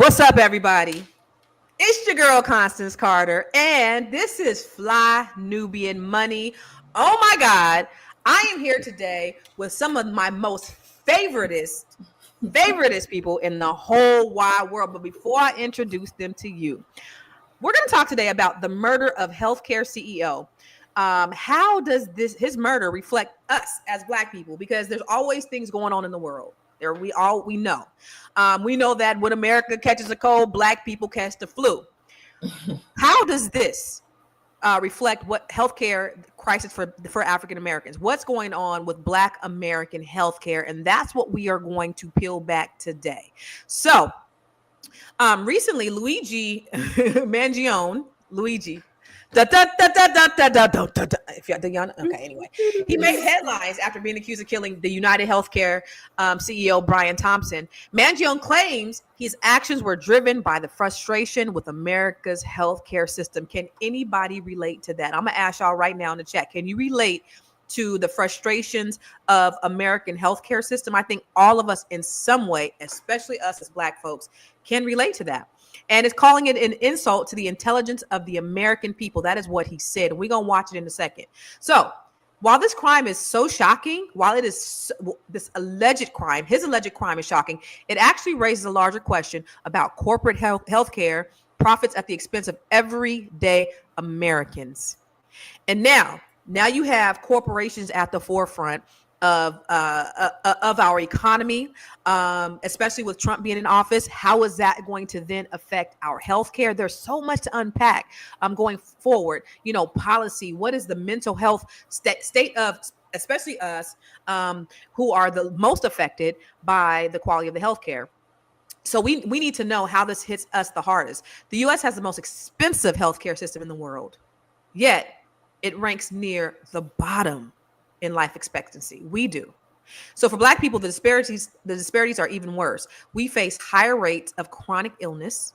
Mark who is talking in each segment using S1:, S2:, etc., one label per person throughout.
S1: What's up, everybody? It's your girl, Constance Carter, and this is Fly Nubian Money. Oh my God, I am here today with some of my most favoritist people in the whole wide world. But before I introduce them to you, we're going to talk today about the murder of healthcare CEO. How does his murder reflect us as Black people? Because there's always things going on in the world. There we know. We know that when America catches a cold, Black people catch the flu. How does this reflect what healthcare crisis for African Americans? What's going on with Black American healthcare? And that's what we are going to peel back today. So, recently, Luigi Mangione, if y'all know, okay, anyway, he made headlines after being accused of killing the UnitedHealthcare CEO Brian Thompson. Mangione claims his actions were driven by the frustration with America's healthcare system. Can anybody relate to that? I'm gonna ask y'all right now in the chat. Can you relate to the frustrations of American healthcare system? I think all of us in some way, especially us as Black folks, can relate to that. And it's calling it an insult to the intelligence of the American people. That is what he said. And we're going to watch it in a second. So while this crime is so shocking, while it is this alleged crime, his alleged crime is shocking, it actually raises a larger question about corporate healthcare profits at the expense of everyday Americans. And now you have corporations at the forefront of our economy, especially with Trump being in office. How is that going to then affect our healthcare? There's so much to unpack going forward. Policy. What is the mental health state of, especially us, who are the most affected by the quality of the healthcare? So we need to know how this hits us the hardest. The U.S. has the most expensive healthcare system in the world, yet it ranks near the bottom in life expectancy. We do. So for Black people, the disparities are even worse. We face higher rates of chronic illness.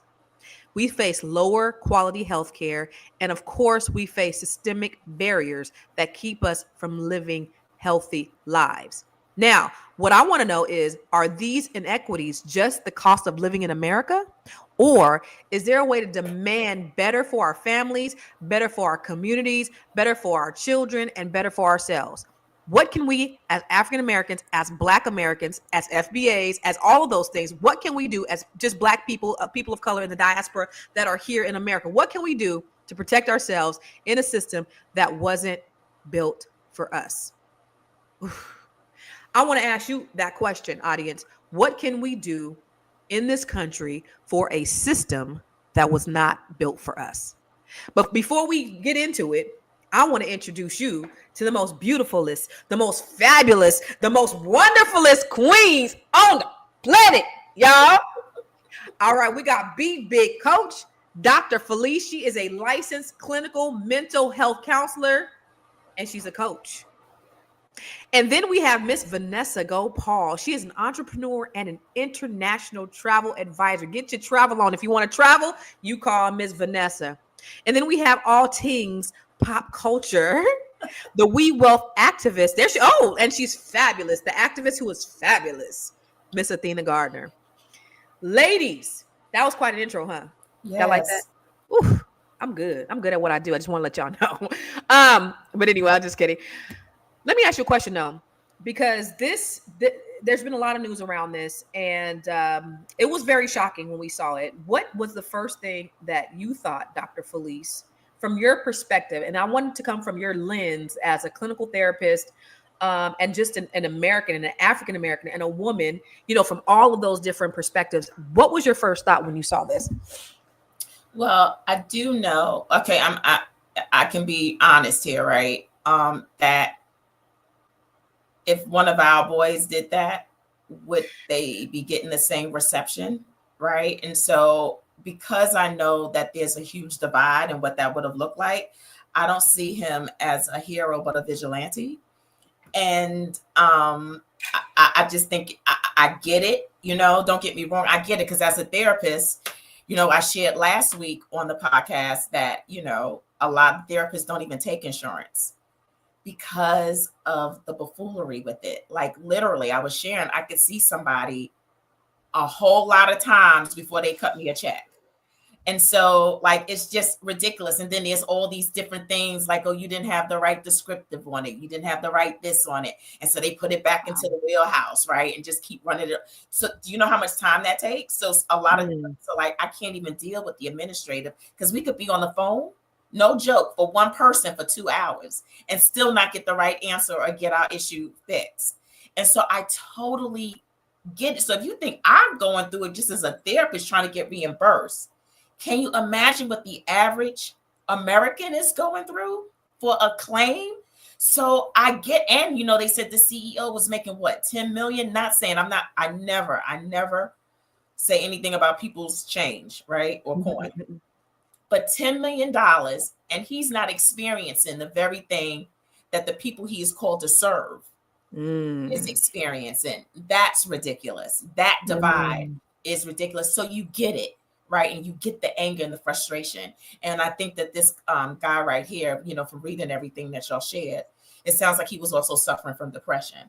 S1: We face lower quality health care. And of course, we face systemic barriers that keep us from living healthy lives. Now, what I want to know is, are these inequities just the cost of living in America? Or is there a way to demand better for our families, better for our communities, better for our children, and better for ourselves? What can we, as African Americans, as Black Americans, as FBAs, as all of those things, what can we do as just Black people, people of color in the diaspora that are here in America? What can we do to protect ourselves in a system that wasn't built for us? I want to ask you that question, audience. What can we do in this country for a system that was not built for us? But before we get into it, I want to introduce you to the most beautifulest, the most fabulous, the most wonderfulest queens on the planet, y'all. All right, we got Big Coach, Dr. Felice. She is a licensed clinical mental health counselor, and she's a coach. And then we have Miss Vanessa Gopal. She is an entrepreneur and an international travel advisor. Get your travel on. If you want to travel, you call Miss Vanessa. And then we have all things pop culture, the We Wealth activist. And she's fabulous. The activist who is fabulous, Miss Athena Gardner. Ladies, that was quite an intro, huh?
S2: Yes.
S1: Y'all like that? Ooh, I'm good. I'm good at what I do. I just want to let y'all know. But anyway, I'm just kidding. Let me ask you a question though, because there's been a lot of news around this, and it was very shocking when we saw it. What was the first thing that you thought, Dr. Felice, from your perspective? And I wanted to come from your lens as a clinical therapist, and just an American and an African American and a woman, from all of those different perspectives. What was your first thought when you saw this?
S2: Well, I do know. Okay, I can be honest here, right? That if one of our boys did that, would they be getting the same reception, right? And so, because I know that there's a huge divide and what that would have looked like, I don't see him as a hero, but a vigilante. And I just think I get it, don't get me wrong. I get it, because as a therapist, I shared last week on the podcast that, a lot of therapists don't even take insurance because of the buffoonery with it. Like literally, I was sharing, I could see somebody a whole lot of times before they cut me a check. And so, like, it's just ridiculous. And then there's all these different things like, oh, you didn't have the right descriptive on it. You didn't have the right this on it. And so they put it back into the wheelhouse, right? And just keep running it. So do you know how much time that takes? So a lot of, so like, I can't even deal with the administrative because we could be on the phone, no joke, for one person for 2 hours and still not get the right answer or get our issue fixed. And so I totally get it. So if you think I'm going through it just as a therapist trying to get reimbursed, can you imagine what the average American is going through for a claim? So I get, and you know, they said the CEO was making what, 10 million? Not saying I never say anything about people's change, right? Or coin. But $10 million, and he's not experiencing the very thing that the people he is called to serve is experiencing. That's ridiculous. That divide is ridiculous. So you get it. Right. And you get the anger and the frustration. And I think that this guy right here, you know, from reading everything that y'all shared, it sounds like he was also suffering from depression.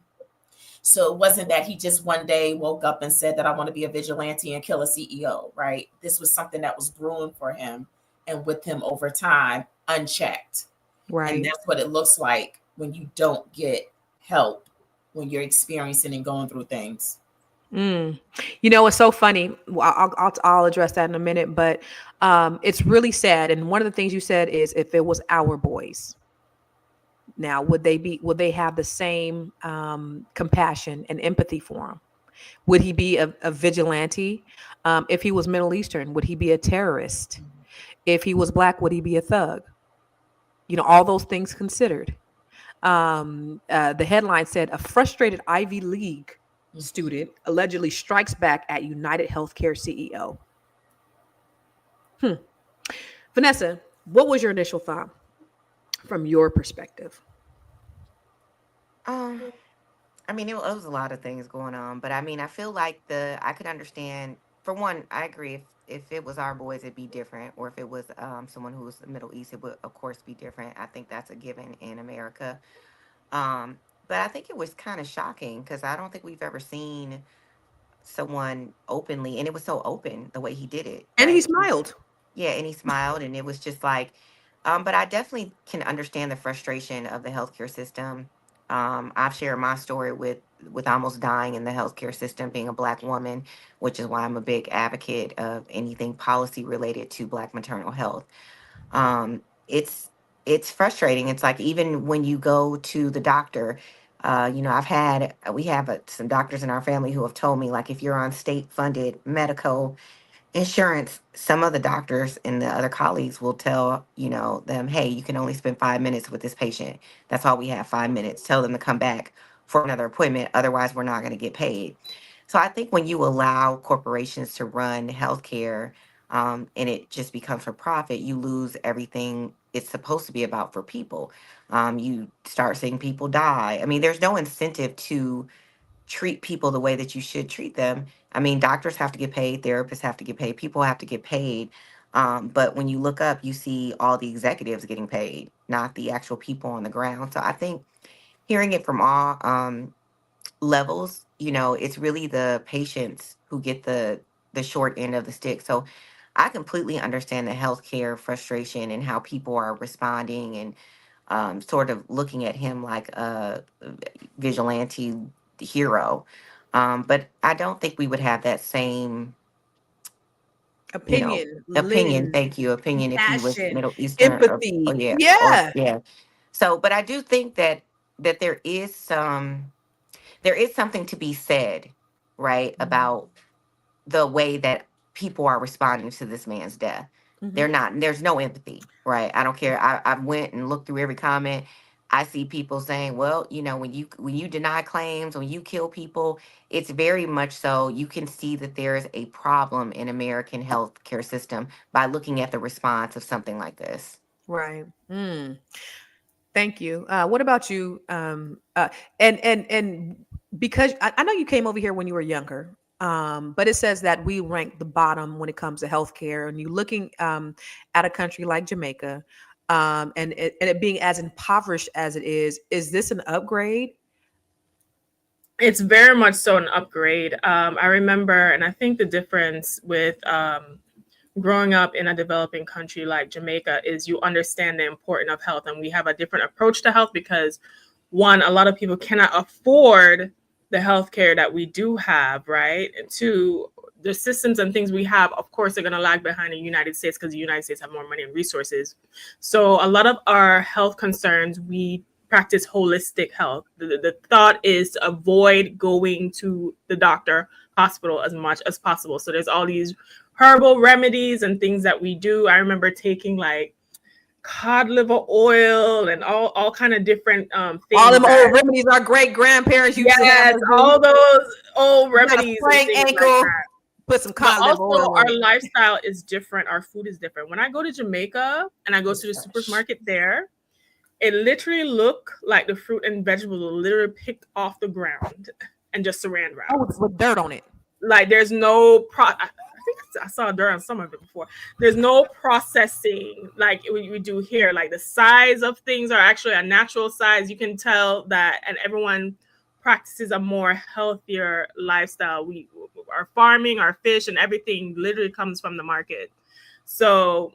S2: So it wasn't that he just one day woke up and said that I want to be a vigilante and kill a CEO. Right. This was something that was brewing for him and with him over time, unchecked. Right. And that's what it looks like when you don't get help, when you're experiencing and going through things.
S1: You know, it's so funny. I'll address that in a minute, but it's really sad. And one of the things you said is if it was our boys, now would they have the same compassion and empathy for him? Would he be a vigilante? If he was Middle Eastern, would he be a terrorist? If he was Black, would he be a thug? You know, all those things considered. The headline said a frustrated Ivy League student allegedly strikes back at UnitedHealthcare CEO. Vanessa, what was your initial thought from your perspective?
S3: I mean, it was a lot of things going on, but I mean, I feel like I could understand. For one, I agree. If it was our boys, it'd be different, or if it was someone who was the Middle East, it would of course be different. I think that's a given in America. Um, but I think it was kind of shocking because I don't think we've ever seen someone openly, and it was so open the way he did it,
S1: And he
S3: right?
S1: smiled.
S3: Yeah, and he smiled, and it was just like, but I definitely can understand the frustration of the healthcare system. I've shared my story with almost dying in the healthcare system, being a Black woman, which is why I'm a big advocate of anything policy related to Black maternal health. Um, it's frustrating. It's like even when you go to the doctor, you know, we have some doctors in our family who have told me like if you're on state funded medical insurance, some of the doctors and the other colleagues will tell, you know, them, hey, you can only spend 5 minutes with this patient. That's all we have, 5 minutes. Tell them to come back for another appointment. Otherwise, we're not going to get paid. So I think when you allow corporations to run healthcare and it just becomes for profit, you lose everything it's supposed to be about for people. You start seeing people die. I mean, there's no incentive to treat people the way that you should treat them. I mean, doctors have to get paid, therapists have to get paid, people have to get paid. But when you look up, you see all the executives getting paid, not the actual people on the ground. So I think hearing it from all levels, you know, it's really the patients who get the short end of the stick. So I completely understand the healthcare frustration and how people are responding and sort of looking at him like a vigilante hero. But I don't think we would have that same, you know,
S1: Opinion,
S3: opinion.
S1: lens,
S3: Thank you, opinion if he was
S1: passion,
S3: Middle Eastern or
S1: empathy.
S3: yeah, or
S1: Yeah.
S3: yeah. So, but I do think that there is something to be said, right, about the way that people are responding to this man's death. There's no empathy, right? I don't care. I went and looked through every comment. I see people saying, well, you know, when you deny claims, when you kill people, it's very much so you can see that there is a problem in American healthcare system by looking at the response of something like this.
S1: Right. Thank you. What about you? And because I know you came over here when you were younger, but it says that we rank the bottom when it comes to healthcare. And you looking at a country like Jamaica, and it being as impoverished as it is this an upgrade?
S4: It's very much so an upgrade. I remember, and I think the difference with growing up in a developing country like Jamaica is you understand the importance of health, and we have a different approach to health because, one, a lot of people cannot afford the healthcare that we do have, right? And two, the systems and things we have, of course, are going to lag behind the United States because the United States have more money and resources. So a lot of our health concerns, we practice holistic health. The thought is to avoid going to the doctor, hospital as much as possible. So there's all these herbal remedies and things that we do. I remember taking like cod liver oil and all kind of different things.
S1: All them old remedies our great grandparents used to have.
S4: All those old remedies.
S1: Sprain ankle, like put some cod liver oil.
S4: Also, our lifestyle is different. Our food is different. When I go to Jamaica and I go to the supermarket there, it literally look like the fruit and vegetables are literally picked off the ground and just saran wrap.
S1: Oh, with dirt on it.
S4: Like there's no I saw dirt on some of it before. There's no processing like we do here. Like the size of things are actually a natural size. You can tell that, and everyone practices a more healthier lifestyle. Our farming, our fish, and everything literally comes from the market. So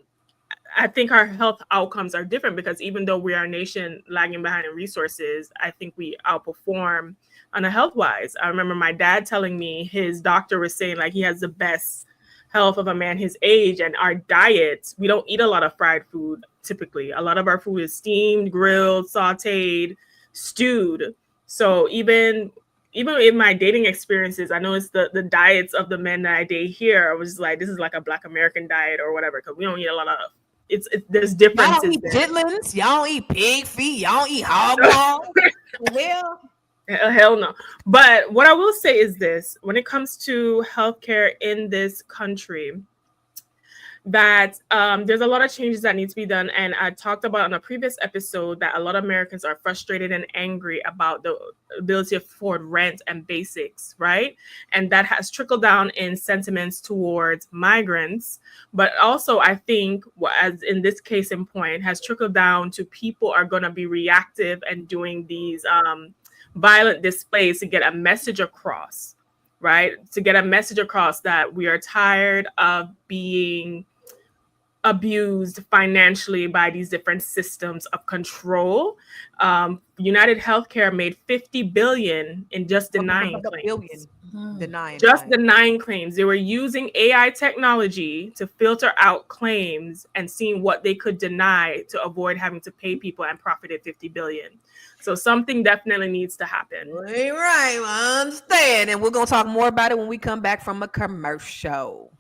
S4: I think our health outcomes are different because even though we are a nation lagging behind in resources, I think we outperform on a health wise. I remember my dad telling me his doctor was saying like he has the best health of a man his age, and our diets, we don't eat a lot of fried food typically. A lot of our food is steamed, grilled, sauteed, stewed. So even in my dating experiences, I noticed the diets of the men that I date here, I was like, this is like a Black American diet or whatever, because we don't eat a lot of there's differences.
S1: Y'all don't eat chitlins, y'all don't eat pig feet, y'all don't eat hog maw.
S4: Hell no. But what I will say is this: when it comes to healthcare in this country, that there's a lot of changes that need to be done. And I talked about on a previous episode that a lot of Americans are frustrated and angry about the ability to afford rent and basics, right? And that has trickled down in sentiments towards migrants. But also, I think, as in this case in point, has trickled down to people are going to be reactive and doing these violent displays to get a message across, right? To get a message across that we are tired of being abused financially by these different systems of control. UnitedHealthcare made $50 billion in just denying claims. Denying claims. They were using AI technology to filter out claims and seeing what they could deny to avoid having to pay people, and profited $50 billion. So something definitely needs to happen.
S1: All right, I understand. And we're going to talk more about it when we come back from a commercial.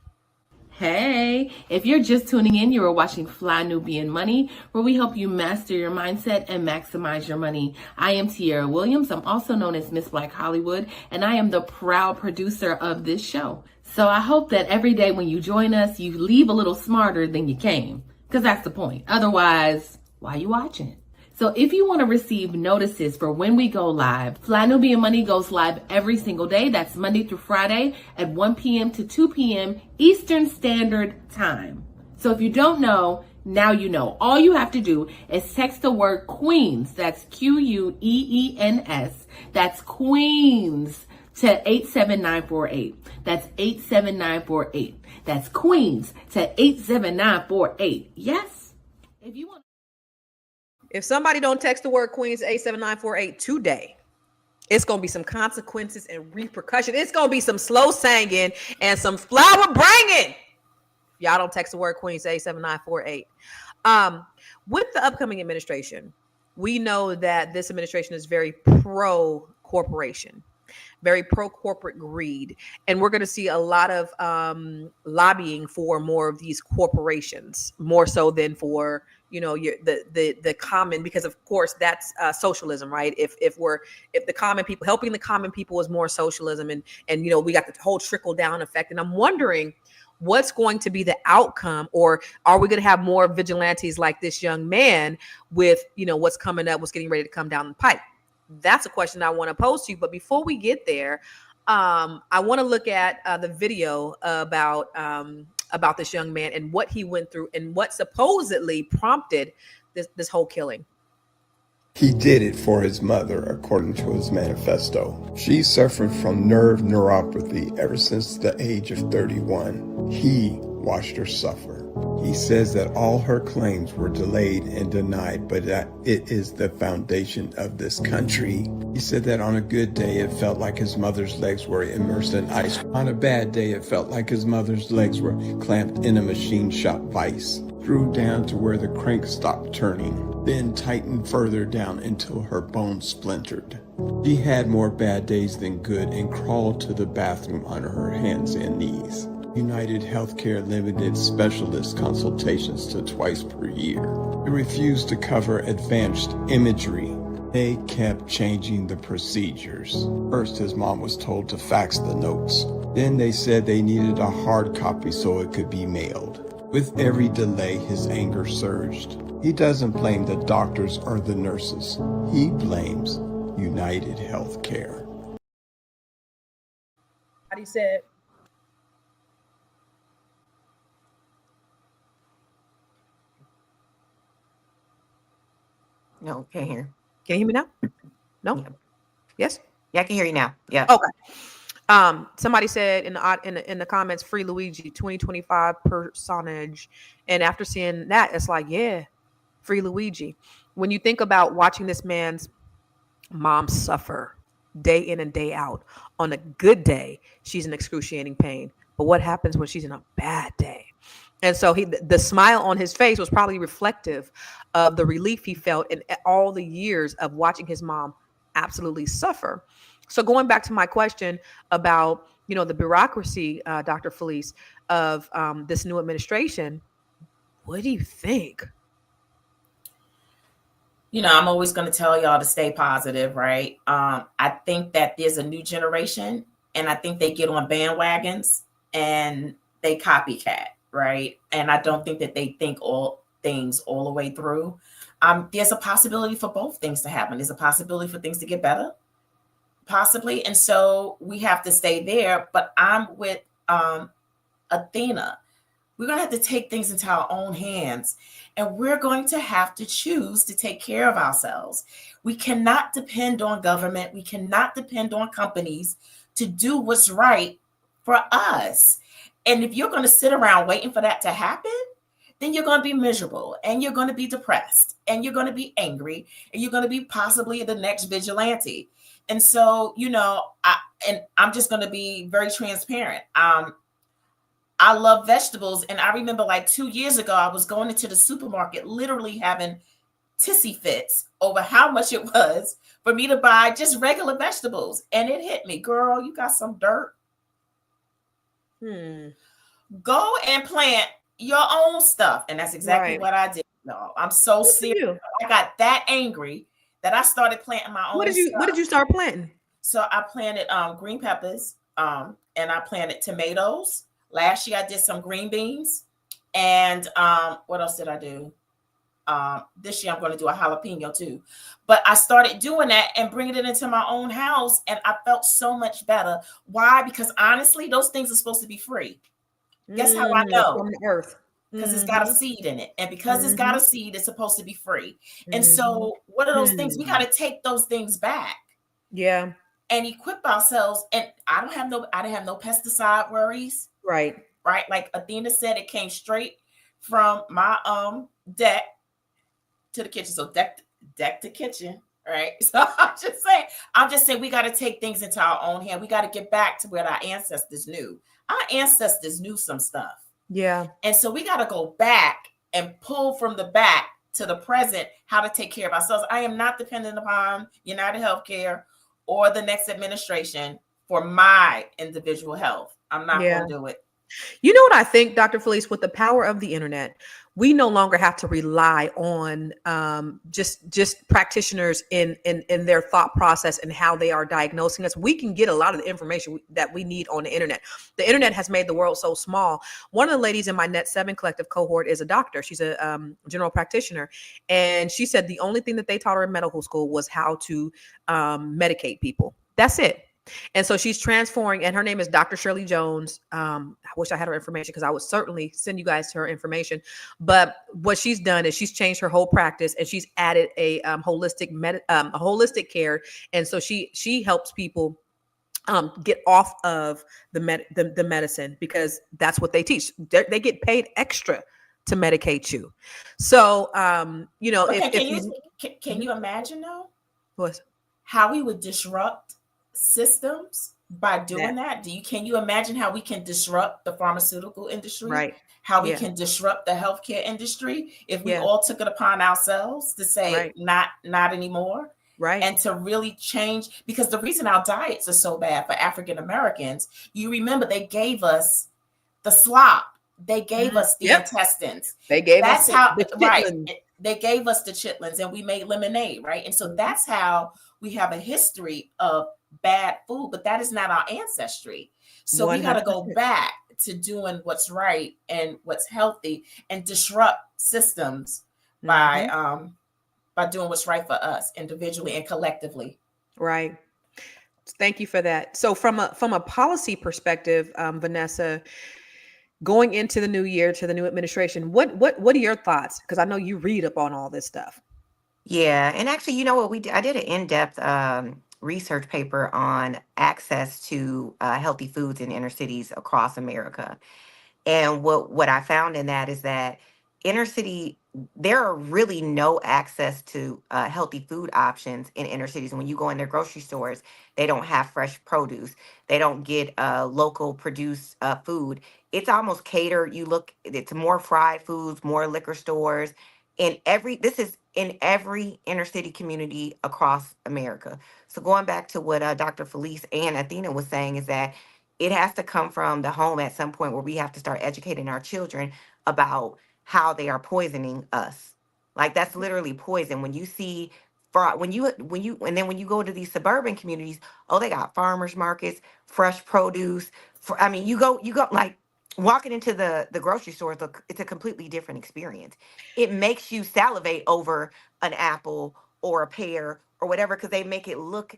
S5: Hey, if you're just tuning in, you are watching Fly Nubian Money, where we help you master your mindset and maximize your money. I am Tiara Williams. I'm also known as Miss Black Hollywood, and I am the proud producer of this show. So I hope that every day when you join us, you leave a little smarter than you came, because that's the point. Otherwise, why are you watching? So if you want to receive notices for when we go live, Fly Nubian Money goes live every single day. That's Monday through Friday at 1 p.m. to 2 p.m. Eastern Standard Time. So if you don't know, now you know. All you have to do is text the word Queens. That's Queens. That's Queens to 87948. That's 87948. That's Queens to 87948. Yes?
S1: If somebody don't text the word Queens 87948 today, it's going to be some consequences and repercussions. It's going to be some slow singing and some flower bringing. Y'all don't text the word Queens 87948. With the upcoming administration, we know that this administration is very pro-corporation, very pro-corporate greed. And we're going to see a lot of lobbying for more of these corporations, more so than for the common, because of course that's socialism, right? If the common people, helping the common people is more socialism, and we got the whole trickle down effect. And I'm wondering what's going to be the outcome, or are we going to have more vigilantes like this young man with what's coming up, what's getting ready to come down the pipe? That's a question I want to pose to you. But before we get there, I want to look at the video about this young man and what he went through and what supposedly prompted this whole killing.
S6: He did it for his mother, according to his manifesto. She suffered from nerve neuropathy ever since the age of 31. He watched her suffer. He says that all her claims were delayed and denied, but that it is the foundation of this country. He said that on a good day, it felt like his mother's legs were immersed in ice. On a bad day, it felt like his mother's legs were clamped in a machine shop vise, screwed down to where the crank stopped turning, then tightened further down until her bones splintered. She had more bad days than good and crawled to the bathroom on her hands and knees. UnitedHealthcare limited specialist consultations to twice per year. They refused to cover advanced imagery. They kept changing the procedures. First, his mom was told to fax the notes. Then they said they needed a hard copy so it could be mailed. With every delay, his anger surged. He doesn't blame the doctors or the nurses. He blames UnitedHealthcare.
S1: He said,
S3: No, can't hear.
S1: can you hear me now? No?
S3: Yeah.
S1: Yes?
S3: Yeah, I can hear you now. Yeah.
S1: Okay. Somebody said in the comments, free Luigi 2025 personage. And after seeing that, it's like, yeah, free Luigi. When you think about watching this man's mom suffer day in and day out, on a good day, she's in excruciating pain. But what happens when she's in a bad day? And so the smile on his face was probably reflective of the relief he felt in all the years of watching his mom absolutely suffer. So going back to my question about, the bureaucracy, Dr. Felice, of this new administration, what do you think?
S2: I'm always going to tell y'all to stay positive, right? I think that there's a new generation, and I think they get on bandwagons and they copycat, right? And I don't think that they think all things all the way through. There's a possibility for both things to happen. There's a possibility for things to get better, possibly. And so we have to stay there. But I'm with Athena. We're going to have to take things into our own hands, and we're going to have to choose to take care of ourselves. We cannot depend on government. We cannot depend on companies to do what's right for us. And if you're going to sit around waiting for that to happen, then you're going to be miserable, and you're going to be depressed, and you're going to be angry, and you're going to be possibly the next vigilante. And so, I'm just going to be very transparent. I love vegetables. And I remember like 2 years ago, I was going into the supermarket, literally having tissy fits over how much it was for me to buy just regular vegetables. And it hit me, girl, you got some dirt. Go and plant your own stuff. And that's exactly what I did. No, I'm so serious. I got that angry that I started planting my own stuff.
S1: What did you start planting?
S2: So I planted green peppers, and I planted tomatoes. Last year I did some green beans, and what else did I do? This year I'm going to do a jalapeno too. But I started doing that and bringing it into my own house, and I felt so much better. Why? Because honestly, those things are supposed to be free. Guess how I know?
S1: From the earth.
S2: Because it's got a seed in it. And because it's got a seed, it's supposed to be free. And so what are those things? We got to take those things back.
S1: Yeah.
S2: And equip ourselves. And I didn't have no pesticide worries.
S1: Right.
S2: Like Athena said, it came straight from my deck to the kitchen. So deck to kitchen. Right. So I'm just saying we got to take things into our own hand. We got to get back to where our ancestors knew. Our ancestors knew some stuff.
S1: Yeah.
S2: And so we got to go back and pull from the back to the present how to take care of ourselves. I am not dependent upon UnitedHealthcare or the next administration for my individual health. I'm not going to do it.
S1: You know what I think, Dr. Felice, with the power of the internet, we no longer have to rely on just practitioners in their thought process and how they are diagnosing us. We can get a lot of the information that we need on the internet. The internet has made the world so small. One of the ladies in my Net 7 collective cohort is a doctor. She's a general practitioner. And she said the only thing that they taught her in medical school was how to medicate people. That's it. And so she's transforming, and her name is Dr. Shirley Jones. I wish I had her information because I would certainly send you guys her information. But what she's done is she's changed her whole practice, and she's added a holistic care. And so she helps people get off of the medicine, because that's what they teach. They get paid extra to medicate you. So,
S2: can you imagine though?
S1: What?
S2: How we would disrupt systems by doing that? Can you imagine how we can disrupt the pharmaceutical industry?
S1: Right.
S2: How we can disrupt the healthcare industry if we all took it upon ourselves to say not anymore.
S1: Right.
S2: And to really change, because the reason our diets are so bad for African Americans, you remember they gave us the slop, they gave us the intestines.
S1: They gave
S2: us
S1: the
S2: right. They gave us the chitlins, and we made lemonade, right? And so that's how we have a history of bad food, but that is not our ancestry. So 100%. We got to go back to doing what's right and what's healthy and disrupt systems by doing what's right for us individually and collectively.
S1: Right. Thank you for that. So from a policy perspective, Vanessa, going into the new year, to the new administration, what are your thoughts? Because I know you read up on all this stuff.
S3: Yeah, and actually, you know what I did an in-depth research paper on access to healthy foods in inner cities across America. And what I found in that is that inner city, there are really no access to healthy food options in inner cities. And when you go in their grocery stores, they don't have fresh produce. They don't get local produced food. It's almost catered. It's more fried foods, more liquor stores. This is in every inner city community across America. So going back to what Dr. Felice and Athena was saying is that it has to come from the home at some point, where we have to start educating our children about how they are poisoning us. Like, that's literally poison. When you see when you go to these suburban communities, they got farmers markets, fresh produce. You go like walking into the grocery store. It's a completely different experience. It makes you salivate over an apple or a pear or whatever, because they make it look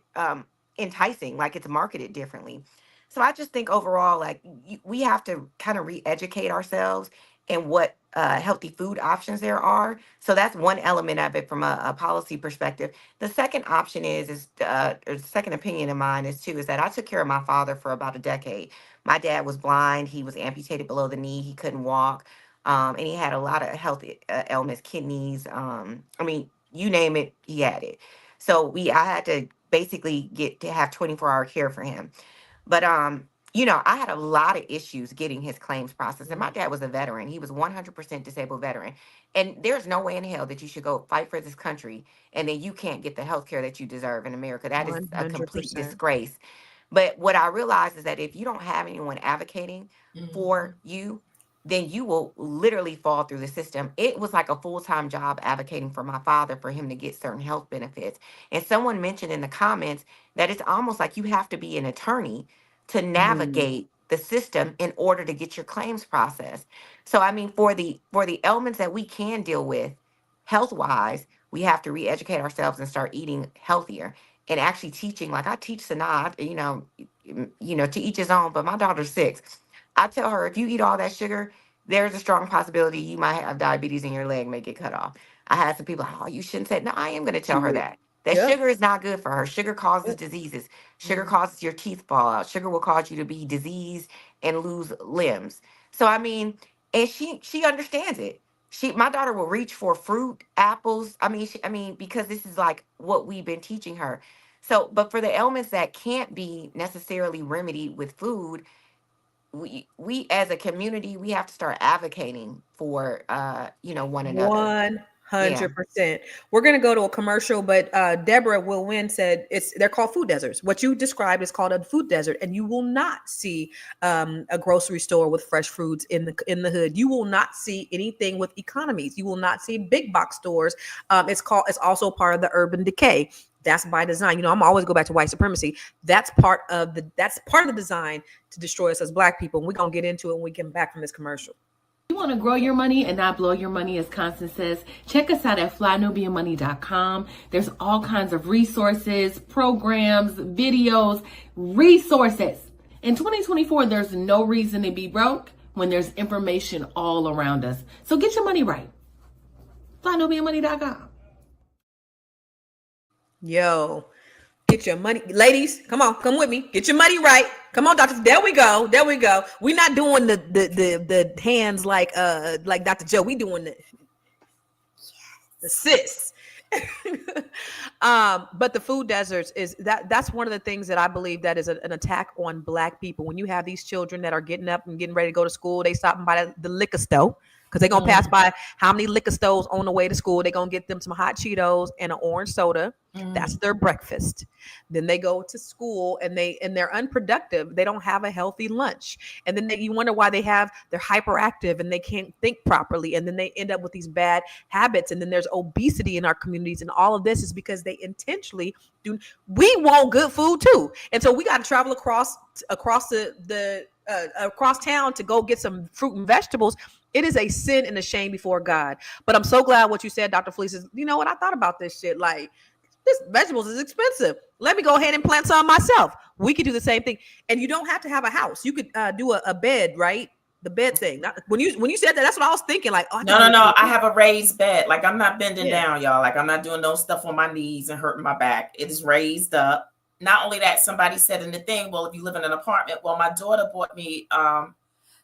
S3: enticing, like it's marketed differently. So I just think overall, like, we have to kind of re-educate ourselves and what healthy food options there are. So that's one element of it from a policy perspective. The second option is or the second opinion of mine is that I took care of my father for about a decade. My dad was blind. He was amputated below the knee. He couldn't walk. And he had a lot of health ailments, kidneys. You name it, he had it. So I had to basically get to have 24-hour care for him. But I had a lot of issues getting his claims processed. And my dad was a veteran. He was 100% disabled veteran. And there's no way in hell that you should go fight for this country and then you can't get the health care that you deserve in America. That is a complete
S1: 100%.
S3: disgrace. But what I realized is that if you don't have anyone advocating for you, then you will literally fall through the system. It was like a full-time job advocating for my father, for him to get certain health benefits. And someone mentioned in the comments that it's almost like you have to be an attorney to navigate the system in order to get your claims processed. So, for the ailments that we can deal with health-wise, we have to re-educate ourselves and start eating healthier. And actually teaching, like I teach Sanaa, to each his own, but my daughter's 6. I tell her, if you eat all that sugar, there's a strong possibility you might have diabetes and your leg may get cut off. I had some people, you shouldn't say, no, I am going to tell her that sugar is not good for her. Sugar causes diseases. Sugar causes your teeth fall out. Sugar will cause you to be diseased and lose limbs. So, and she understands it. My daughter will reach for fruit, apples. Because this is like what we've been teaching her. So, but for the ailments that can't be necessarily remedied with food, we as a community, we have to start advocating for one another.
S1: 100%. We're going to go to a commercial, but Deborah Will Win said they're called food deserts. What you described is called a food desert, and you will not see a grocery store with fresh foods in the hood. You will not see anything with economies. You will not see big box stores. It's also part of the urban decay. That's by design. I'm always go back to white supremacy. That's part of the design to destroy us as Black people. And we're going to get into it when we come back from this commercial.
S5: You want to grow your money and not blow your money, as Constance says, check us out at flynubianmoney.com. There's all kinds of resources, programs, videos, resources. In 2024, there's no reason to be broke when there's information all around us. So get your money right. flynubianmoney.com.
S1: Yo, get your money, ladies. Come on, come with me. Get your money right. Come on, doctors. There we go. There we go. We're not doing the hands like Dr. Joe. We doing the sis. But the food deserts that's one of the things that I believe that is an attack on Black people. When you have these children that are getting up and getting ready to go to school, they stopping by the liquor store, because they're going to pass by how many liquor stores on the way to school. They're going to get them some hot Cheetos and an orange soda. That's their breakfast. Then they go to school and they're unproductive. They don't have a healthy lunch. And then you wonder why they're hyperactive and they can't think properly. And then they end up with these bad habits. And then there's obesity in our communities. And all of this is because they intentionally we want good food too. And so we got to travel across town to go get some fruit and vegetables. It is a sin and a shame before God. But I'm so glad what you said, Dr. Felice, is, you know what? I thought about this shit. Like, this vegetables is expensive. Let me go ahead and plant some myself. We could do the same thing. And you don't have to have a house. You could do a bed, right? The bed thing. When you said that, that's what I was thinking. Like, oh,
S2: no. I have a raised bed. Like, I'm not bending down, y'all. Like, I'm not doing no stuff on my knees and hurting my back. It is raised up. Not only that, somebody said in the thing, well, if you live in an apartment, well, my daughter bought me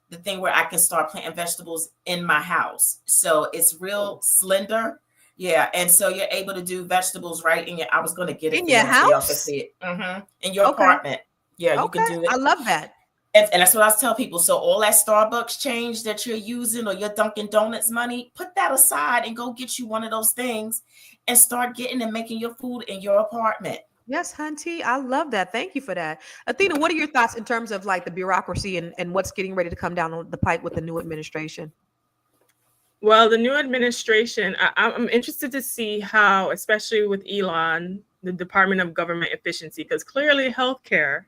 S2: the thing where I can start planting vegetables in my house. So it's real slender. Yeah. And so you're able to do vegetables right in I was going to get it
S1: in your house,
S2: in your apartment. Yeah. You can do it.
S1: I love that.
S2: And that's what I tell people. So all that Starbucks change that you're using or your Dunkin' Donuts money, put that aside and go get you one of those things and start getting and making your food in your apartment.
S1: Yes, Hunty, I love that. Thank you for that. Athena, what are your thoughts in terms of like the bureaucracy and what's getting ready to come down the pipe with the new administration?
S4: Well, the new administration, I'm interested to see how, especially with Elon, the Department of Government Efficiency, because clearly healthcare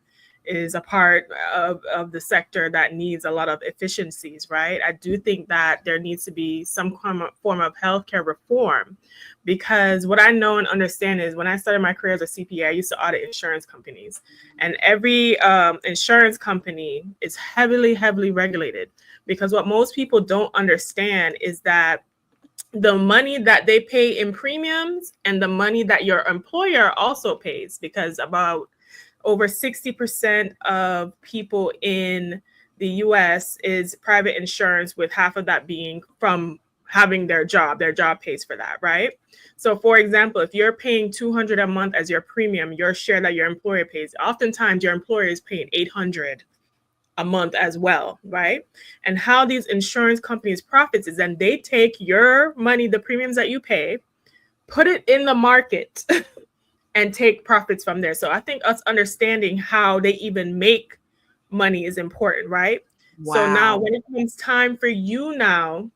S4: is a part of the sector that needs a lot of efficiencies, right? I do think that there needs to be some form of healthcare reform, because what I know and understand is when I started my career as a CPA, I used to audit insurance companies, and every insurance company is heavily regulated, because what most people don't understand is that the money that they pay in premiums and the money that your employer also pays, because about over 60% of people in the US is private insurance, with half of that being from having their job pays for that, right? So for example, if you're paying $200 a month as your premium, your share that your employer pays, oftentimes your employer is paying $800 a month as well, right? And how these insurance companies profits is then they take your money, the premiums that you pay, put it in the market and take profits from there. So I think us understanding how they even make money is important, right? Wow. So now when it comes time for you now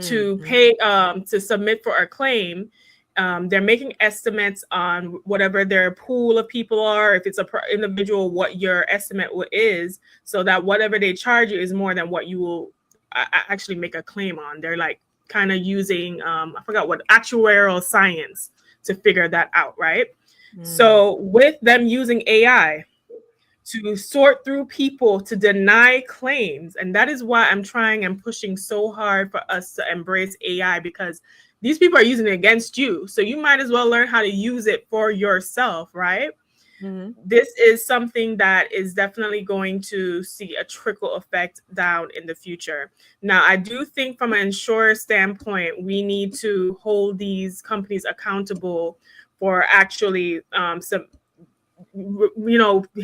S4: to pay, to submit for a claim, they're making estimates on whatever their pool of people are, if it's an individual, what your estimate is, so that whatever they charge you is more than what you will actually make a claim on. They're like kind of using, I forgot what, actuarial science to figure that out, right? So with them using AI to sort through people to deny claims, and that is why I'm trying and pushing so hard for us to embrace AI, because these people are using it against you. So you might as well learn how to use it for yourself, right? This is something that is definitely going to see a trickle effect down in the future. Now, I do think from an insurer standpoint, we need to hold these companies accountable for actually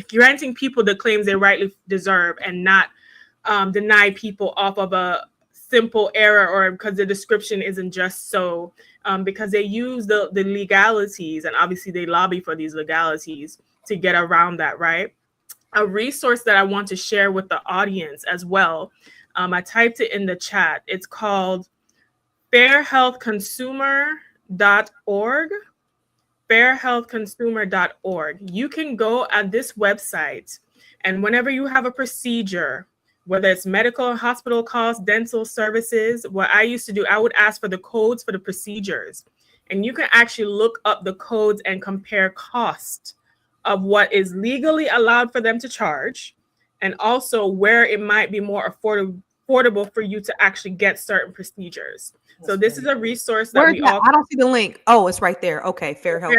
S4: granting people the claims they rightly deserve, and not deny people off of a simple error or because the description isn't just so, because they use the legalities, and obviously they lobby for these legalities to get around that, right? A resource that I want to share with the audience as well, I typed it in the chat. It's called fairhealthconsumer.org. fairhealthconsumer.org. You can go at this website, and whenever you have a procedure, whether it's medical and hospital costs, dental services. What I used to do, I would ask for the codes for the procedures. And you can actually look up the codes and compare cost of what is legally allowed for them to charge, and also where it might be more affordable for you to actually get certain procedures. So this is a resource that we all.
S1: I don't see the link. Oh, it's right there. Okay, Fair Health.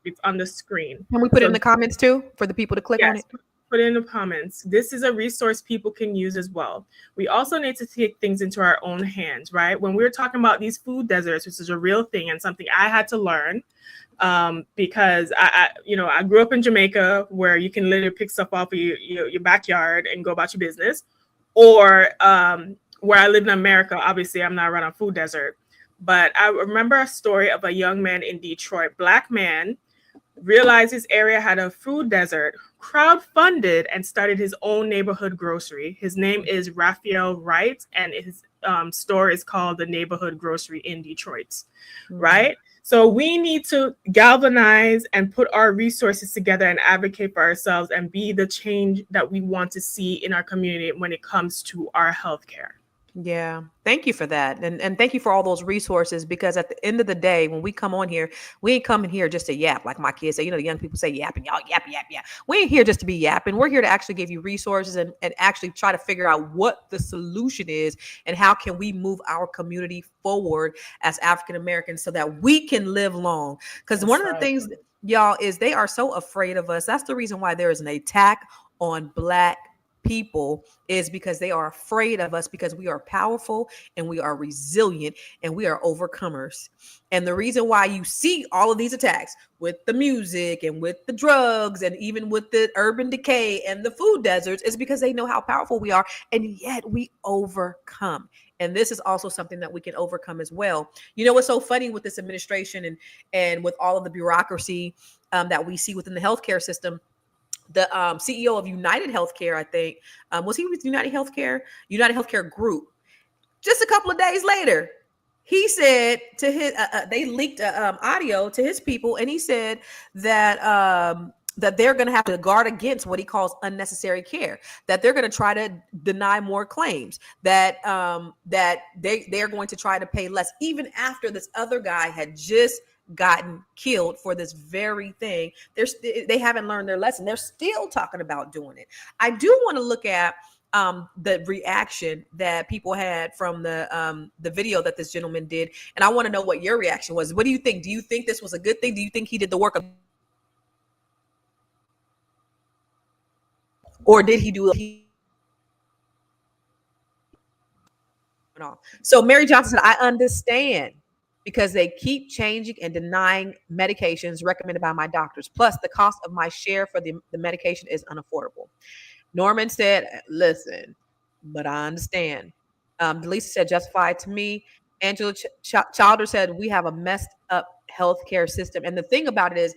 S4: It's on the screen.
S1: Can we put it in the comments too for the people to click on it?
S4: Put it in the comments. This is a resource people can use as well. We also need to take things into our own hands, right? When we're talking about these food deserts, which is a real thing and something I had to learn, because I grew up in Jamaica, where you can literally pick stuff off of your backyard and go about your business, or where I live in America. Obviously, I'm not around a food desert, but I remember a story of a young man in Detroit, Black man, realized his area had a food desert, crowdfunded, and started his own neighborhood grocery. His name is Raphael Wright, and his store is called the Neighborhood Grocery in Detroit, right? So we need to galvanize and put our resources together and advocate for ourselves and be the change that we want to see in our community when it comes to our healthcare.
S1: Yeah. Thank you for that. And thank you for all those resources, because at the end of the day, when we come on here, we ain't coming here just to yap. Like my kids say, the young people say yapping, y'all yap. We ain't here just to be yapping. We're here to actually give you resources and actually try to figure out what the solution is and how can we move our community forward as African Americans so that we can live long. Because one of the things, y'all, is they are so afraid of us. That's the reason why there is an attack on Black people, is because they are afraid of us, because we are powerful and we are resilient and we are overcomers. And the reason why you see all of these attacks with the music and with the drugs and even with the urban decay and the food deserts is because they know how powerful we are, and yet we overcome. And this is also something that we can overcome as well. What's so funny with this administration and with all of the bureaucracy that we see within the healthcare system? The CEO of UnitedHealthcare, I think, was he with UnitedHealthcare Group? Just a couple of days later, he said to his, they leaked audio to his people, and he said that that they're going to have to guard against what he calls unnecessary care, that they're going to try to deny more claims, that they're going to try to pay less, even after this other guy had just gotten killed for this very thing. They haven't learned their lesson. They're still talking about doing it. I do want to look at the reaction that people had from the video that this gentleman did, and I want to know what your reaction was. What do you think? Do you think this was a good thing? Do you think he did the work of, or did he do it? So Mary Johnson said, I understand, because they keep changing and denying medications recommended by my doctors. Plus, the cost of my share for the medication is unaffordable. Norman said, listen, but I understand. Delisa said, justified to me. Angela Childer said, we have a messed up healthcare system. And the thing about it is,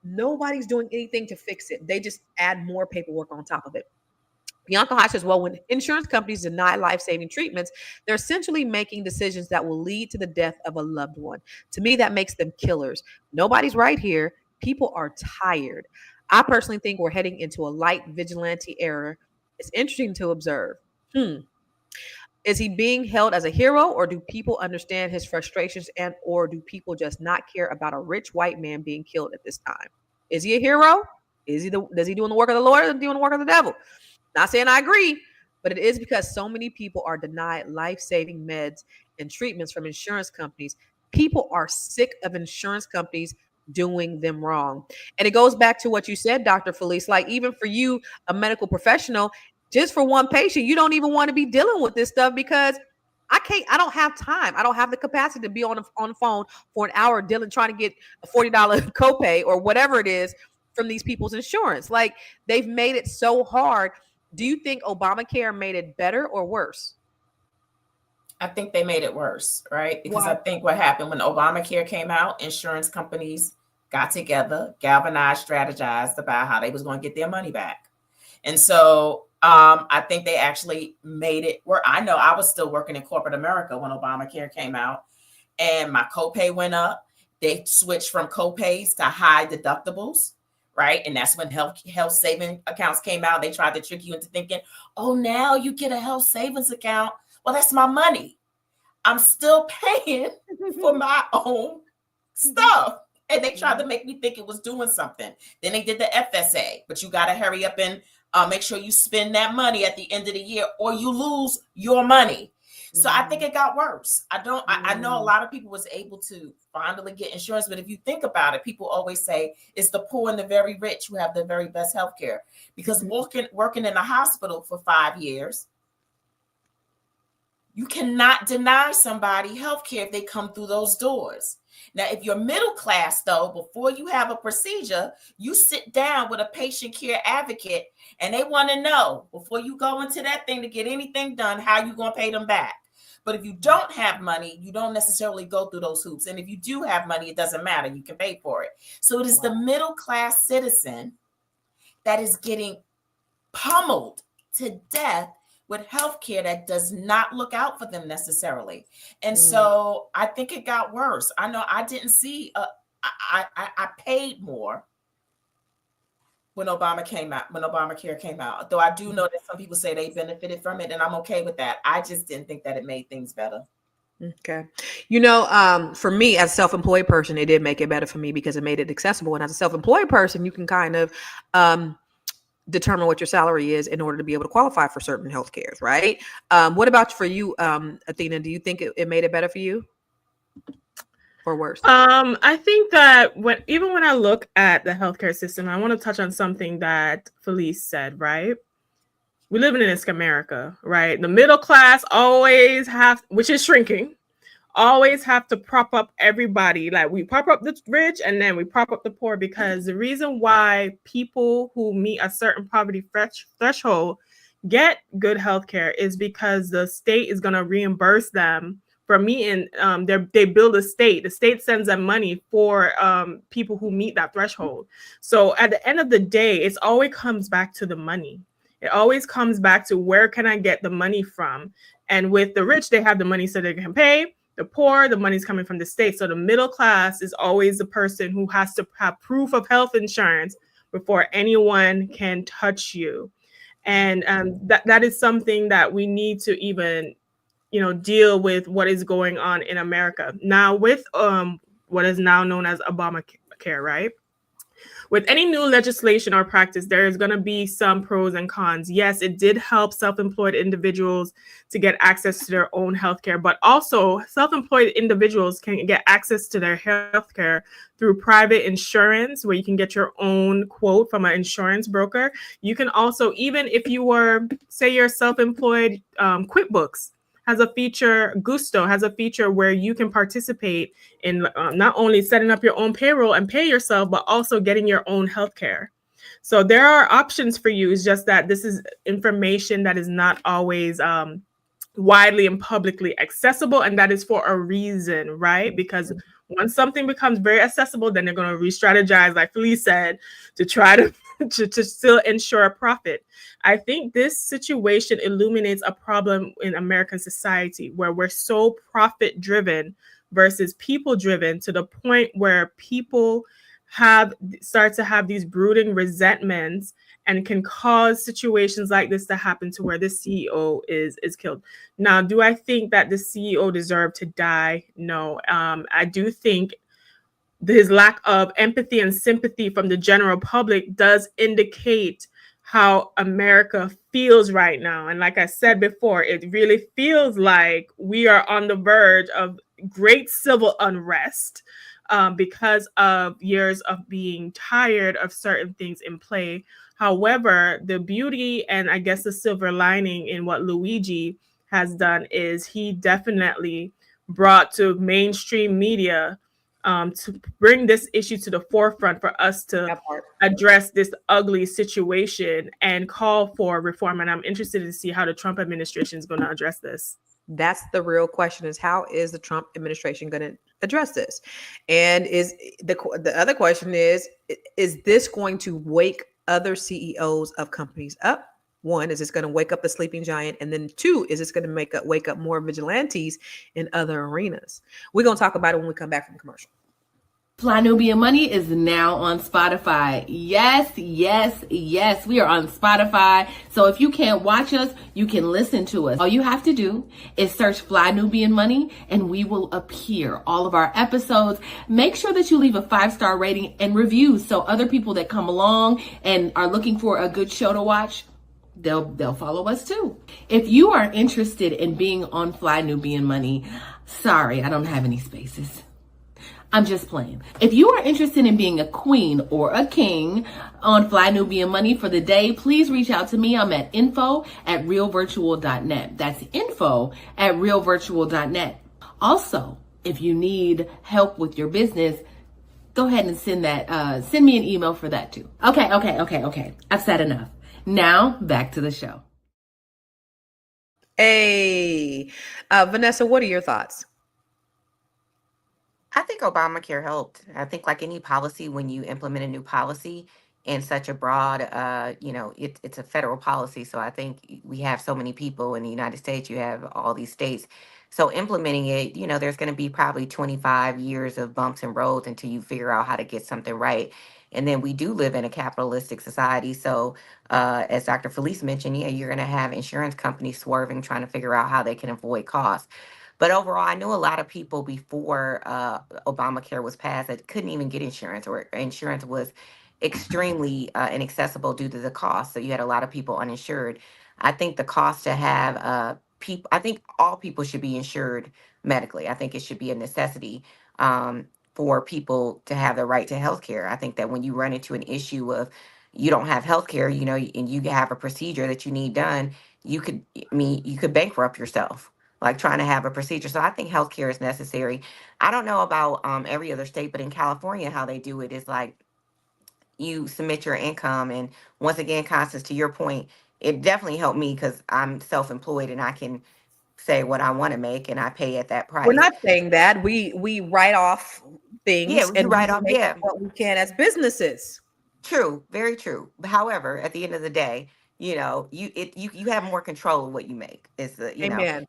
S1: nobody's doing anything to fix it. They just add more paperwork on top of it. Bianca Hodge says, well, when insurance companies deny life-saving treatments, they're essentially making decisions that will lead to the death of a loved one. To me, that makes them killers. Nobody's right here. People are tired. I personally think we're heading into a light vigilante era. It's interesting to observe. Is he being held as a hero, or do people understand his frustrations, and or do people just not care about a rich white man being killed at this time? Is he a hero? Is he doing the work of the Lord, or doing the work of the devil? Not saying I agree, but it is because so many people are denied life-saving meds and treatments from insurance companies. People are sick of insurance companies doing them wrong. And it goes back to what you said, Dr. Felice, like even for you, a medical professional, just for one patient, you don't even want to be dealing with this stuff, because I don't have time. I don't have the capacity to be on the phone for an hour trying to get a $40 copay or whatever it is from these people's insurance. Like, they've made it so hard. Do you think Obamacare made it better or worse?
S2: I think they made it worse, right? Because
S1: Why?
S2: I think what happened when Obamacare came out, insurance companies got together, galvanized, strategized about how they was going to get their money back. And so I think they actually made it where I know I was still working in corporate America when Obamacare came out, and my copay went up. They switched from copays to high deductibles, right? And that's when health saving accounts came out. They tried to trick you into thinking, oh, now you get a health savings account. Well, that's my money. I'm still paying for my own stuff. And they tried to make me think it was doing something. Then they did the FSA, but you got to hurry up and make sure you spend that money at the end of the year or you lose your money. So I think it got worse. I know a lot of people was able to finally get insurance, but if you think about it, people always say it's the poor and the very rich who have the very best healthcare, because working in a hospital for 5 years, you cannot deny somebody healthcare if they come through those doors. Now, if you're middle class, though, before you have a procedure, you sit down with a patient care advocate and they want to know before you go into that thing to get anything done, how you going to pay them back. But if you don't have money, you don't necessarily go through those hoops. And if you do have money, it doesn't matter. You can pay for it. So it is the middle class citizen that is getting pummeled to death with healthcare that does not look out for them necessarily. And so I think it got worse. I know I didn't see, I paid more when Obamacare came out, though I do know that some people say they benefited from it, and I'm okay with that. I just didn't think that it made things better.
S1: Okay. For me as a self-employed person, it did make it better for me because it made it accessible. And as a self-employed person, you can kind of, determine what your salary is in order to be able to qualify for certain health cares, right? What about for you, Athena? Do you think it made it better for you or worse?
S4: I think that when I look at the healthcare system, I want to touch on something that Felice said, right? We live in this America, right? The middle class always which is shrinking, always have to prop up everybody. Like we prop up the rich and then we prop up the poor, because the reason why people who meet a certain poverty threshold get good health care is because the state is going to reimburse them for meeting. They build a state. The state sends them money for people who meet that threshold. So at the end of the day, it always comes back to the money. It always comes back to where can I get the money from? And with the rich, they have the money so they can pay. The poor, the money's coming from the state. So the middle class is always the person who has to have proof of health insurance before anyone can touch you. And that is something that we need to even, deal with what is going on in America. Now with what is now known as Obamacare, right? With any new legislation or practice, there is going to be some pros and cons. Yes, it did help self-employed individuals to get access to their own healthcare, but also self-employed individuals can get access to their healthcare through private insurance, where you can get your own quote from an insurance broker. You can also, even if you were, say you're self-employed, QuickBooks has a feature, Gusto has a feature where you can participate in not only setting up your own payroll and pay yourself, but also getting your own healthcare. So there are options for you. It's just that this is information that is not always widely and publicly accessible, and that is for a reason, right? Because once something becomes very accessible, then they're going to re-strategize, like Felice said, to try to still ensure a profit. I think this situation illuminates a problem in American society where we're so profit-driven versus people-driven, to the point where people start to have these brooding resentments and can cause situations like this to happen, to where the CEO is killed. Now, do I think that the CEO deserved to die? No. I do think his lack of empathy and sympathy from the general public does indicate how America feels right now. And like I said before, it really feels like we are on the verge of great civil unrest because of years of being tired of certain things in play. However, the beauty and I guess the silver lining in what Luigi has done is he definitely brought to mainstream media to bring this issue to the forefront for us to address this ugly situation and call for reform. And I'm interested to see how the Trump administration is going to address this.
S1: That's the real question, is how is the Trump administration going to address this? And is the other question is this going to wake other CEOs of companies up? One, is this going to wake up the sleeping giant? And then two, is this going to wake up more vigilantes in other arenas? We're going to talk about it when we come back from commercial.
S5: Fly Nubian Money is now on Spotify. Yes, yes, yes. We are on Spotify. So if you can't watch us, you can listen to us. All you have to do is search Fly Nubian Money and we will appear. All of our episodes. Make sure that you leave a 5-star rating and reviews so other people that come along and are looking for a good show to watch, they'll follow us too. If you are interested in being on Fly Nubian Money, sorry, I don't have any spaces. I'm just playing. If you are interested in being a queen or a king on Fly Nubian Money for the day, please reach out to me. I'm at info@realvirtual.net. That's info@realvirtual.net. Also, if you need help with your business, go ahead and send me an email for that too. Okay. I've said enough. Now back to the show.
S1: Hey, Vanessa, what are your thoughts?
S3: I think Obamacare helped. I think like any policy, when you implement a new policy in such a broad, it's a federal policy. So I think we have so many people in the United States, you have all these states. So implementing it, there's going to be probably 25 years of bumps and roads until you figure out how to get something right. And then we do live in a capitalistic society. So as Dr. Felice mentioned, yeah, you're going to have insurance companies swerving, trying to figure out how they can avoid costs. But overall, I knew a lot of people before Obamacare was passed that couldn't even get insurance, or insurance was extremely inaccessible due to the cost. So you had a lot of people uninsured. I think the cost to have people, I think all people should be insured medically. I think it should be a necessity for people to have the right to health care. I think that when you run into an issue of you don't have health care, and you have a procedure that you need done, you could bankrupt yourself, like trying to have a procedure. So I think healthcare is necessary. I don't know about every other state, but in California, how they do it is like you submit your income. And once again, Constance, to your point, it definitely helped me because I'm self-employed and I can say what I want to make and I pay at that price.
S1: We're not saying that. We write off things,
S3: Yeah,
S1: and
S3: you write off,
S1: make
S3: yeah.
S1: what we can as businesses.
S3: True, very true. However, at the end of the day, you have more control of what you make. Is the
S1: Amen.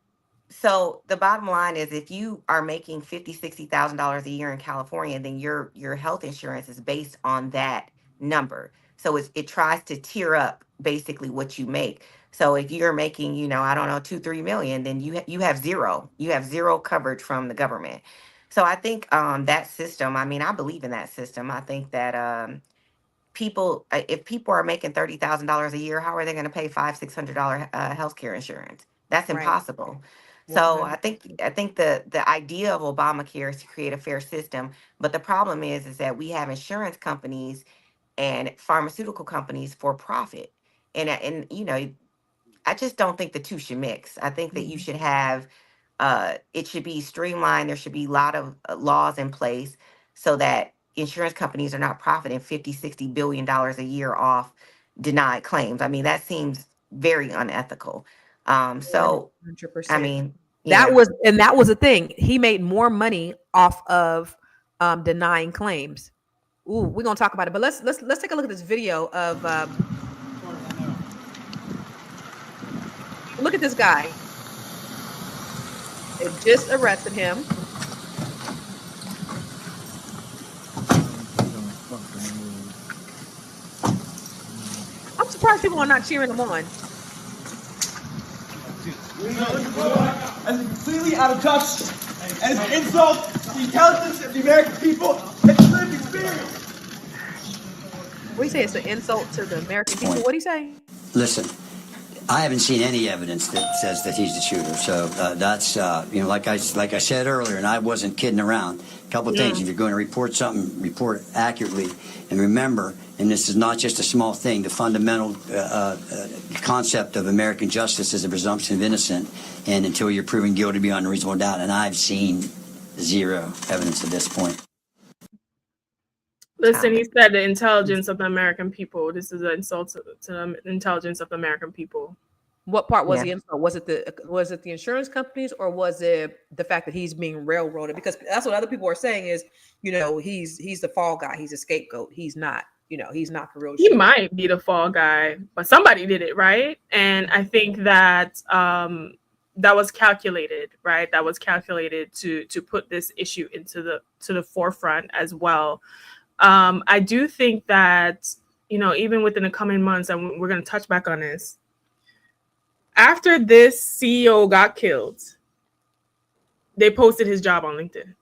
S3: So the bottom line is, if you are making $50,000-$60,000 a year in California, then your health insurance is based on that number. So it tries to tier up basically what you make. So if you're making, I don't know, 2-3 million, then you have zero. You have zero coverage from the government. So I think that system. I mean, I believe in that system. I think that if people are making $30,000 a year, how are they going to pay $500-$600 healthcare insurance? That's
S1: Right.
S3: impossible. So I think the idea of Obamacare is to create a fair system, but the problem is that we have insurance companies and pharmaceutical companies for profit, and I just don't think the two should mix. I think that you should have it should be streamlined. There should be a lot of laws in place so that insurance companies are not profiting $50-$60 billion a year off denied claims. I mean, that seems very unethical. So
S1: 100%.
S3: I mean,
S1: that was the thing. He made more money off of denying claims. Ooh, we're gonna talk about it, but let's take a look at this video of look at this guy. They just arrested him. I'm surprised people are not cheering him on.
S7: As completely out of touch and an insult to the intelligence of the American people and lived experience.
S1: What do you say? It's an insult to the American people. What do you say?
S8: Listen, I haven't seen any evidence that says that he's the shooter. So that's like I said earlier, and I wasn't kidding around. A couple of things: if you're going to report something, report accurately, and remember. And this is not just a small thing. The fundamental concept of American justice is a presumption of innocence, and until you're proven guilty beyond a reasonable doubt. And I've seen zero evidence at this point.
S4: Listen, he said the intelligence of the American people. This is an insult to the intelligence of the American people.
S1: What part was the insult? Was it the insurance companies, or was it the fact that he's being railroaded? Because that's what other people are saying is, he's the fall guy. He's a scapegoat. He's not. He's not the real shooter.
S4: He might be the fall guy, but somebody did it, right? And I think that that was calculated, right? That was calculated to put this issue into the forefront as well. I do think that, even within the coming months, and we're going to touch back on this, after this CEO got killed, they posted his job on LinkedIn.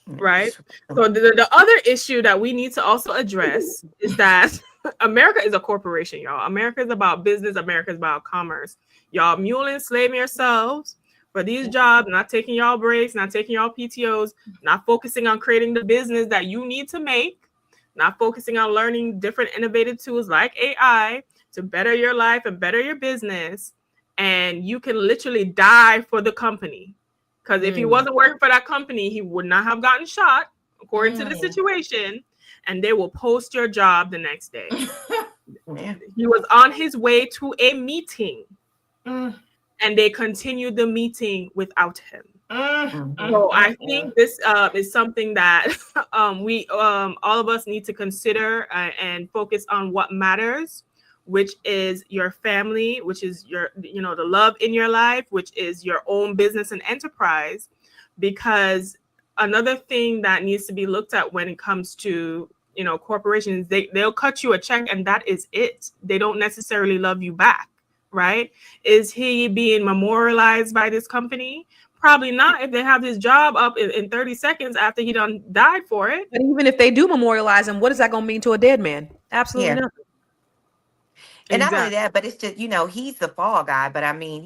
S4: Right. So the other issue that we need to also address is that America is a corporation, y'all. America is about business. America is about commerce. Y'all muling, slaving yourselves for these jobs, not taking y'all breaks, not taking y'all PTOs, not focusing on creating the business that you need to make, not focusing on learning different innovative tools like AI to better your life and better your business. And you can literally die for the company. Because if he wasn't working for that company, he would not have gotten shot, according to the situation, and they will post your job the next day. He was on his way to a meeting, and they continued the meeting without him. So I think this is something that we all of us need to consider and focus on what matters, which is your family, which is your, the love in your life, which is your own business and enterprise. Because another thing that needs to be looked at when it comes to, corporations, they'll cut you a check and that is it. They don't necessarily love you back, right? Is he being memorialized by this company? Probably not, if they have his job up in 30 seconds after he done died for it.
S1: But even if they do memorialize him, what is that going to mean to a dead man? Absolutely nothing.
S3: And not only that, but it's just, he's the fall guy. But I mean,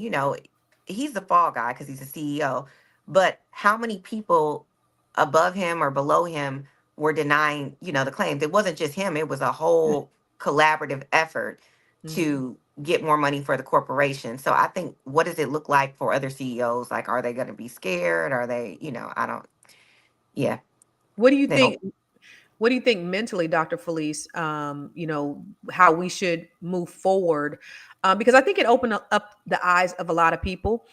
S3: he's the fall guy because he's a CEO. But how many people above him or below him were denying, the claims? It wasn't just him. It was a whole collaborative effort to get more money for the corporation. So I think, what does it look like for other CEOs? Like, are they going to be scared? Are they,
S1: What do you think? What do you think mentally, Dr. Felice, how we should move forward? Because I think it opened up the eyes of a lot of people.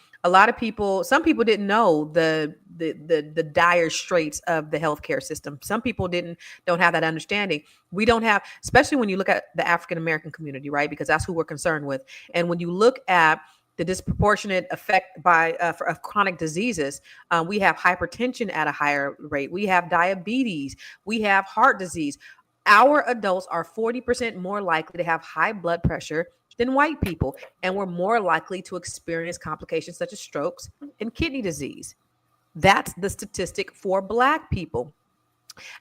S1: Some people didn't know the dire straits of the healthcare system. Some people don't have that understanding. We don't have, especially when you look at the African-American community, right? Because that's who we're concerned with. And when you look at the disproportionate effect of chronic diseases. We have hypertension at a higher rate. We have diabetes. We have heart disease. Our adults are 40% more likely to have high blood pressure than white people, and we're more likely to experience complications such as strokes and kidney disease. That's the statistic for Black people.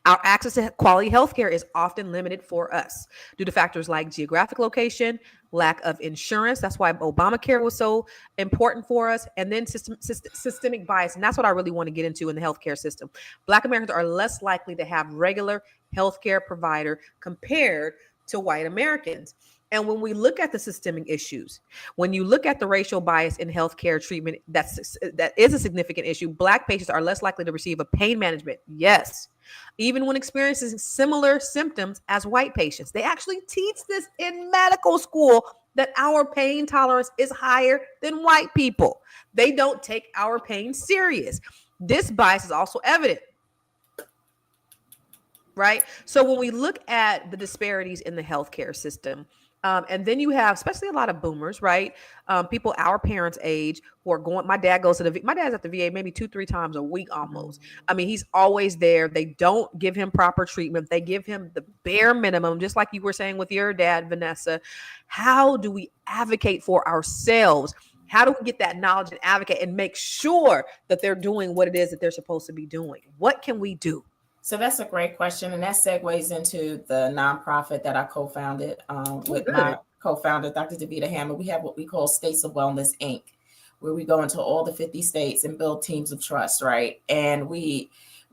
S1: Our access to quality healthcare is often limited for us due to factors like geographic location, lack of insurance. That's why Obamacare was so important for us. And then systemic bias. And that's what I really want to get into in the healthcare system. Black Americans are less likely to have regular healthcare provider compared to white Americans. And when we look at the systemic issues, when you look at the racial bias in healthcare treatment, that is a significant issue. Black patients are less likely to receive a pain management. Yes. Even when experiencing similar symptoms as white patients. They actually teach this in medical school, that our pain tolerance is higher than white people. They don't take our pain serious. This bias is also evident. Right? So when we look at the disparities in the healthcare system, and then you have, especially a lot of boomers, right? People our parents' age who are going. My dad's at the VA maybe 2-3 times a week almost. I mean, he's always there. They don't give him proper treatment. They give him the bare minimum, just like you were saying with your dad, Vanessa. How do we advocate for ourselves? How do we get that knowledge and advocate and make sure that they're doing what it is that they're supposed to be doing? What can we do?
S2: So that's a great question. And that segues into the nonprofit that I co-founded with my co-founder, Dr. Davita Hammer. We have what we call States of Wellness, Inc., where we go into all the 50 states and build teams of trust, right? And we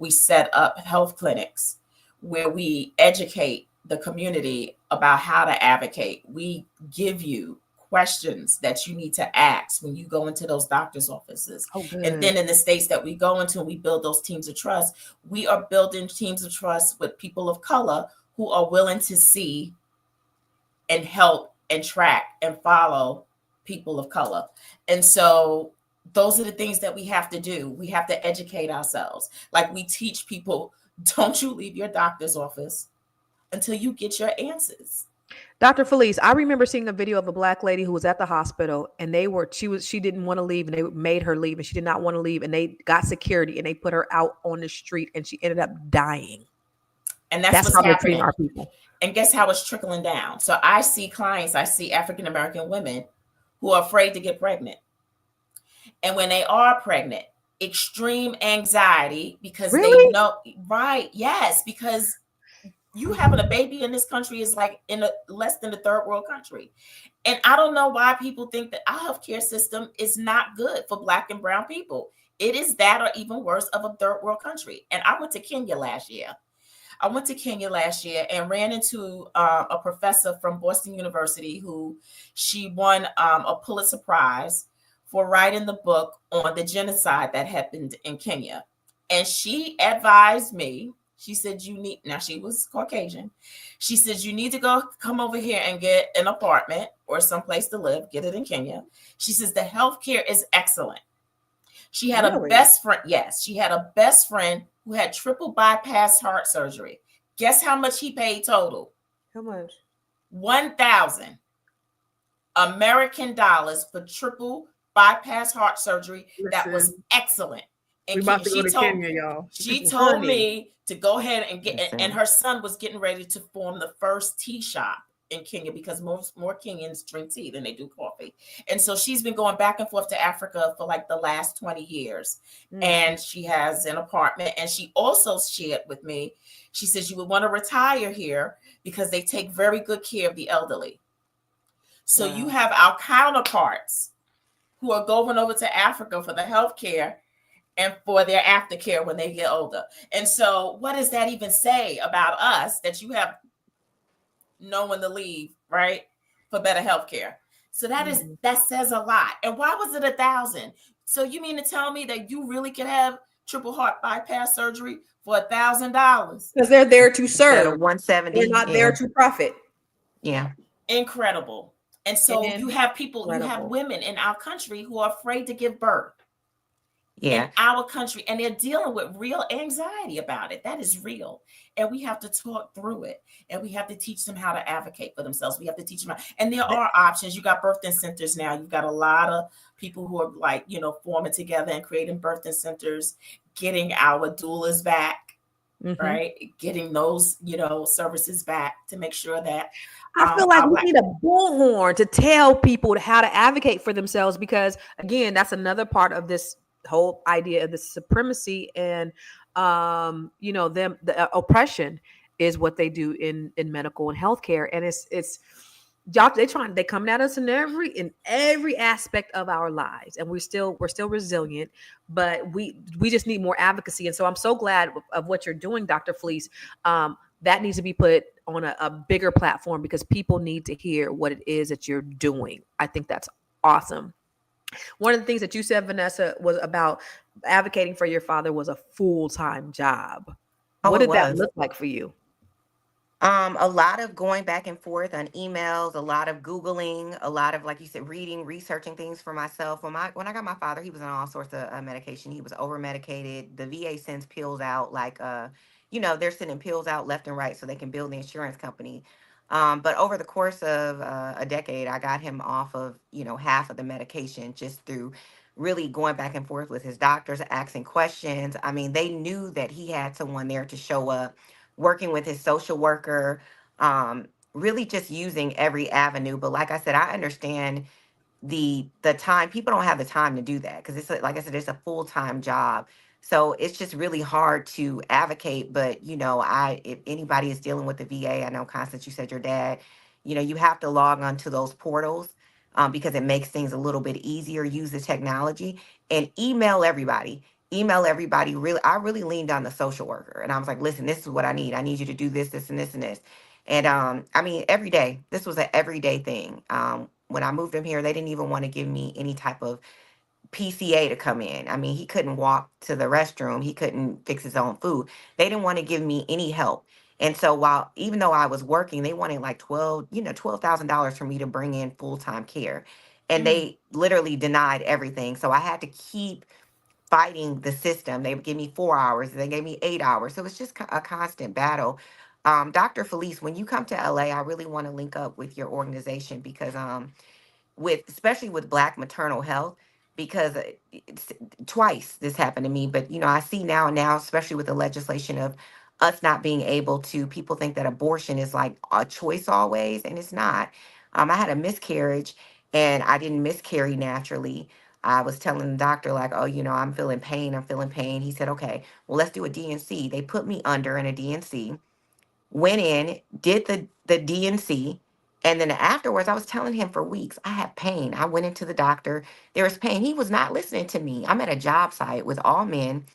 S2: set up health clinics where we educate the community about how to advocate. We give you questions that you need to ask when you go into those doctor's offices. And then in the states that we go into, we build those teams of trust. We are building teams of trust with people of color who are willing to see and help and track and follow people of color. And so those are the things that we have to do. We have to educate ourselves. Like we teach people, don't you leave your doctor's office until you get your answers.
S1: Dr. Felice, I remember seeing a video of a black lady who was at the hospital and she didn't want to leave and they made her leave and she did not want to leave and they got security and they put her out on the street and she ended up dying.
S2: And that's
S1: That's
S2: what's
S1: how they're treating
S2: happening.
S1: our people.
S2: And guess how it's trickling down? So I see clients, I see African American women who are afraid to get pregnant. And when they are pregnant, extreme anxiety because
S1: Really?
S2: they know, right? Yes, because you having a baby in this country is like in less than a third world country. And I don't know why people think that our healthcare system is not good for Black and brown people. It is that or even worse of a third world country. And I went to Kenya last year. And ran into a professor from Boston University who she won a Pulitzer Prize for writing the book on the genocide that happened in Kenya. And she advised me, she said, now she was Caucasian. She says, you need to come over here and get an apartment or someplace to live, get it in Kenya. She says, the healthcare is excellent. She had a best friend. Yes, she had a best friend who had triple bypass heart surgery. Guess how much he paid total?
S1: How much?
S2: 1,000 American dollars for triple bypass heart surgery. That was excellent. And
S4: we about to go to Kenya, y'all.
S2: She told me to go ahead and get, and her son was getting ready to form the first tea shop in Kenya because more Kenyans drink tea than they do coffee. And so she's been going back and forth to Africa for like the last 20 years. And she has an apartment. And she also shared with me, she says, you would want to retire here because they take very good care of the elderly. So you have our counterparts who are going over to Africa for the healthcare and for their aftercare when they get older. And so what does that even say about us that you have no one to leave, right, for better healthcare? So that says a lot. And why was it 1,000? So you mean to tell me that you really could have triple heart bypass surgery for $1,000?
S1: Because they're there to serve.
S3: 170.
S1: They're not there to profit.
S3: Yeah.
S2: Incredible. And so you have people, you have women in our country who are afraid to give birth. In our country, and they're dealing with real anxiety about it. That is real. And we have to talk through it. And we have to teach them how to advocate for themselves. We have to teach them and there are options. You got birthing centers now. You've got a lot of people who are like, forming together and creating birthing centers, getting our doulas back, right? Getting those, services back to make sure that
S1: I feel like we need a bullhorn to tell people how to advocate for themselves, because again, that's another part of this whole idea of the supremacy and the oppression is what they do in medical and healthcare. And it's y'all, they coming at us in every aspect of our lives, and we're still resilient, but we just need more advocacy. And so I'm so glad of what you're doing, Dr. Felice. That needs to be put on a bigger platform because people need to hear what it is that you're doing. I think that's awesome. One of the things that you said, Vanessa, was about advocating for your father was a full-time job. What did that look like for you?
S3: A lot of going back and forth on emails, a lot of Googling, a lot of, like you said, reading, researching things for myself. When I got my father, he was on all sorts of medication. He was over medicated. The VA sends pills out like, they're sending pills out left and right so they can build the insurance company. But over the course of a decade, I got him off of, half of the medication just through really going back and forth with his doctors, asking questions. I mean, they knew that he had someone there to show up, working with his social worker, really just using every avenue. But like I said, I understand the time. People don't have the time to do that because like I said, it's a full-time job. So it's just really hard to advocate. But, if anybody is dealing with the VA, I know, Constance, you said your dad, you have to log on to those portals because it makes things a little bit easier, use the technology, and email everybody. Really, I really leaned on the social worker and I was like, listen, this is what I need. I need you to do this, this, and this, and this. And every day, this was an everyday thing. When I moved him here, they didn't even want to give me any type of PCA to come in. I mean, he couldn't walk to the restroom. He couldn't fix his own food. They didn't want to give me any help. And so even though I was working, they wanted like $12,000 for me to bring in full-time care. And they literally denied everything. So I had to keep fighting the system. They would give me 4 hours. They gave me 8 hours. So it's just a constant battle. Dr. Felice, when you come to LA, I really want to link up with your organization because with especially with Black maternal health, because it's, twice this happened to me. But I see now, especially with the legislation of us not being able to, people think that abortion is like a choice always, and it's not. I had a miscarriage, and I didn't miscarry naturally. I was telling the doctor like, oh, I'm feeling pain. I'm feeling pain. He said, okay, well, let's do a DNC. They put me under in a DNC, went in, did the DNC, and then afterwards, I was telling him for weeks, I had pain. I went into the doctor. There was pain. He was not listening to me. I'm at a job site with all men.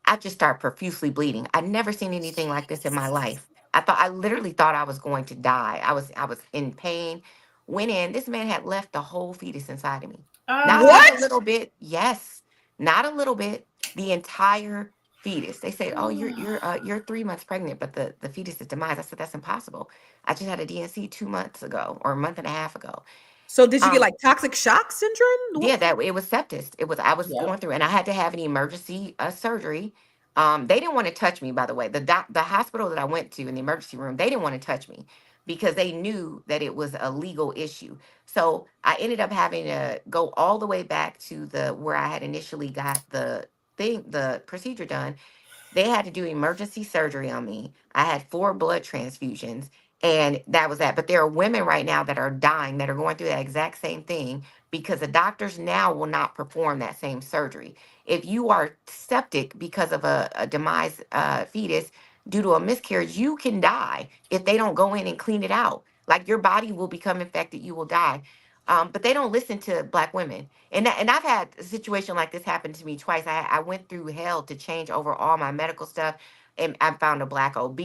S3: I just start profusely bleeding. I'd never seen anything like this in my life. I literally thought I was going to die. I was in pain. Went in. This man had left the whole fetus inside of me. Not a little bit. Yes, not a little bit. The entire fetus. They say, "Oh, you're 3 months pregnant, but the fetus is demised." I said, "That's impossible. I just had a DNC 2 months ago or a month and a half ago."
S1: So did you get like toxic shock syndrome?
S3: Yeah, that it was sepsis. I was
S2: Yeah.
S3: going through, and I had to have an emergency surgery. They didn't want to touch me, by the way. The hospital that I went to in the emergency room, they didn't want to touch me because they knew that it was a legal issue. So I ended up having to go all the way back to the where I had initially got the procedure done. They had to do emergency surgery on me. I had 4 blood transfusions, and that was that. But there are women right now that are dying that are going through that exact same thing because the doctors now will not perform that same surgery. If you are septic because of a demise fetus due to a miscarriage, you can die if they don't go in and clean it out. Like your body will become infected, you will die. But they don't listen to Black women. And I've had a situation like this happen to me twice. I went through hell to change over all my medical stuff, and I found a Black OB.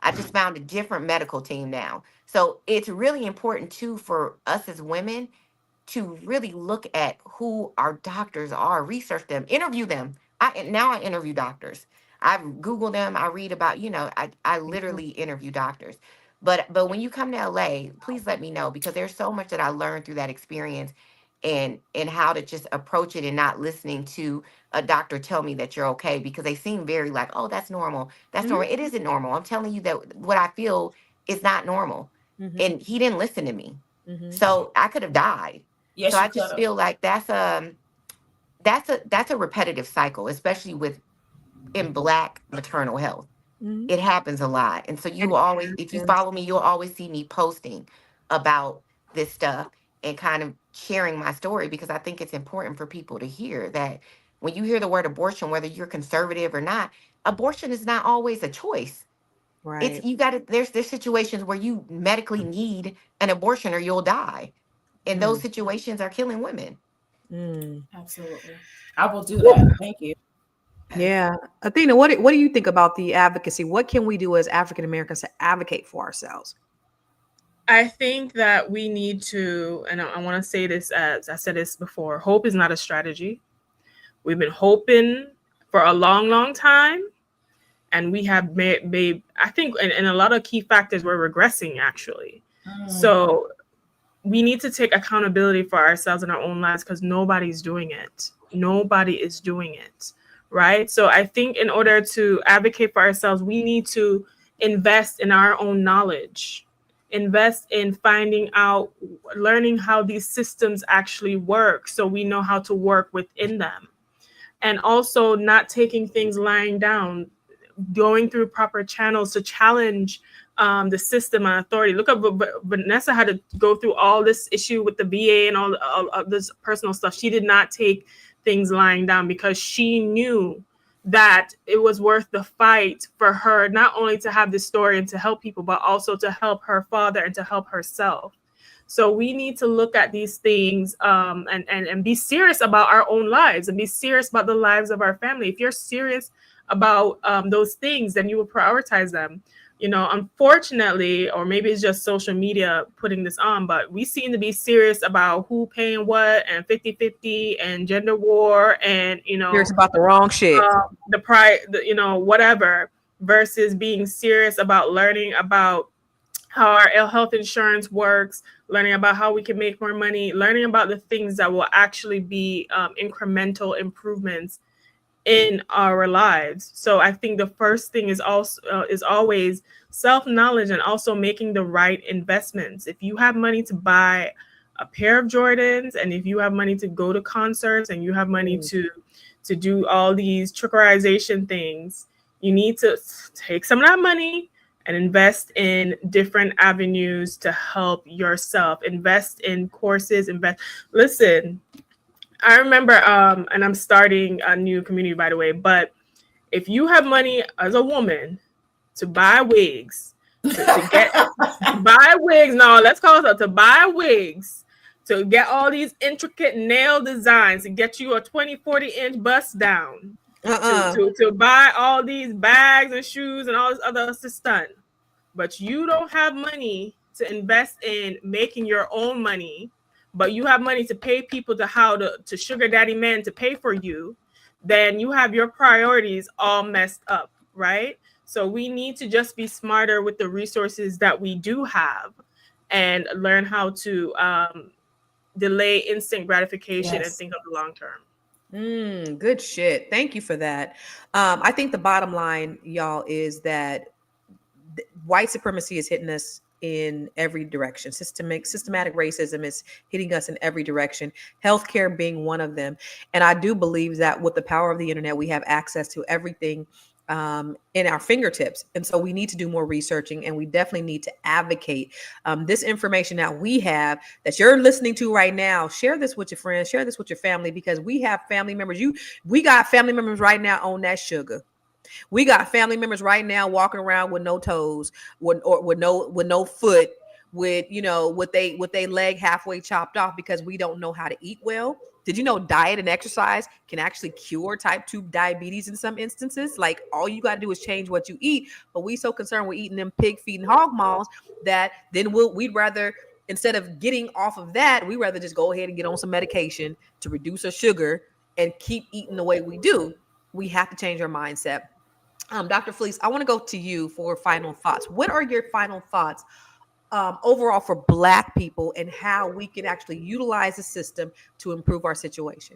S3: I just found a different medical team now. So it's really important too for us as women to really look at who our doctors are, research them, interview them. I interview doctors. I've Googled them. I read about, I literally interview doctors. But when you come to LA, please let me know because there's so much that I learned through that experience and how to just approach it and not listening to a doctor tell me that you're okay because they seem very like, oh, that's normal. That's normal. It isn't normal. I'm telling you that what I feel is not normal. And he didn't listen to me. So I could have died.
S2: Yes,
S3: So
S2: you
S3: I just
S2: could've.
S3: feel like that's a repetitive cycle, especially in Black maternal health. It happens a lot. And so you will always, if you follow me, you'll always see me posting about this stuff and kind of sharing my story because I think it's important for people to hear that when you hear the word abortion, whether you're conservative or not, abortion is not always a choice.
S1: Right.
S3: It's you got to there's situations where you medically need an abortion or you'll die. And those situations are killing women.
S2: Absolutely. I will do that. Thank you.
S1: Yeah. Athena, what do you think about the advocacy? What can we do as African Americans to advocate for ourselves?
S4: I think that we need to, and I want to say this as I said this before, hope is not a strategy. We've been hoping for a long, long time. And we have made I think, in a lot of key factors, we're regressing actually. So we need to take accountability for ourselves in our own lives because nobody's doing it. Nobody is doing it. Right. So I think in order to advocate for ourselves, we need to invest in our own knowledge, invest in finding out, learning how these systems actually work so we know how to work within them. And also not taking things lying down, going through proper channels to challenge the system and authority. Look at Vanessa had to go through all this issue with the VA and all this personal stuff. She did not take things lying down because she knew that it was worth the fight for her, not only to have this story and to help people, but also to help her father and to help herself. So we need to look at these things and be serious about our own lives and be serious about the lives of our family. If you're serious about those things, then you will prioritize them. Unfortunately, or maybe it's just social media putting this on, but we seem to be serious about who paying what and 50-50 and gender war and,
S1: Serious about the wrong shit.
S4: Whatever, versus being serious about learning about how our health insurance works, learning about how we can make more money, learning about the things that will actually be incremental improvements in our lives. So I think the first thing is always self-knowledge and also making the right investments. If you have money to buy a pair of Jordans, and if you have money to go to concerts, and you have money to do all these trickerization things, you need to take some of that money and invest in different avenues to help yourself. Invest in courses, listen, I remember, and I'm starting a new community, by the way, but if you have money as a woman to buy wigs, to buy wigs, no, let's call it to buy wigs, to get all these intricate nail designs, to get you a 20, 40-inch bust down, to buy all these bags and shoes and all this other stuff, but you don't have money to invest in making your own money, but you have money to pay people to sugar daddy men to pay for you, then you have your priorities all messed up, right? So we need to just be smarter with the resources that we do have and learn how to delay instant gratification and think of the long term.
S1: Good shit. Thank you for that. I think the bottom line, y'all, is that white supremacy is hitting us in every direction. Systematic racism is hitting us in every direction, healthcare being one of them. And I do believe that with the power of the internet, we have access to everything in our fingertips. And so we need to do more researching, and we definitely need to advocate. This information that we have, that you're listening to right now, share this with your friends, share this with your family, because we have family members. We got family members right now on that sugar. We got family members right now walking around with no toes, with no foot, with they leg halfway chopped off because we don't know how to eat well. Did you know diet and exercise can actually cure type 2 diabetes in some instances? Like, all you got to do is change what you eat. But we so concerned with eating them pig feet and hog maws that then we'd rather, instead of getting off of that, we'd rather just go ahead and get on some medication to reduce our sugar and keep eating the way we do. We have to change our mindset. Dr. Fleece, I want to go to you for final thoughts. What are your final thoughts overall for Black people, and how we can actually utilize the system to improve our situation?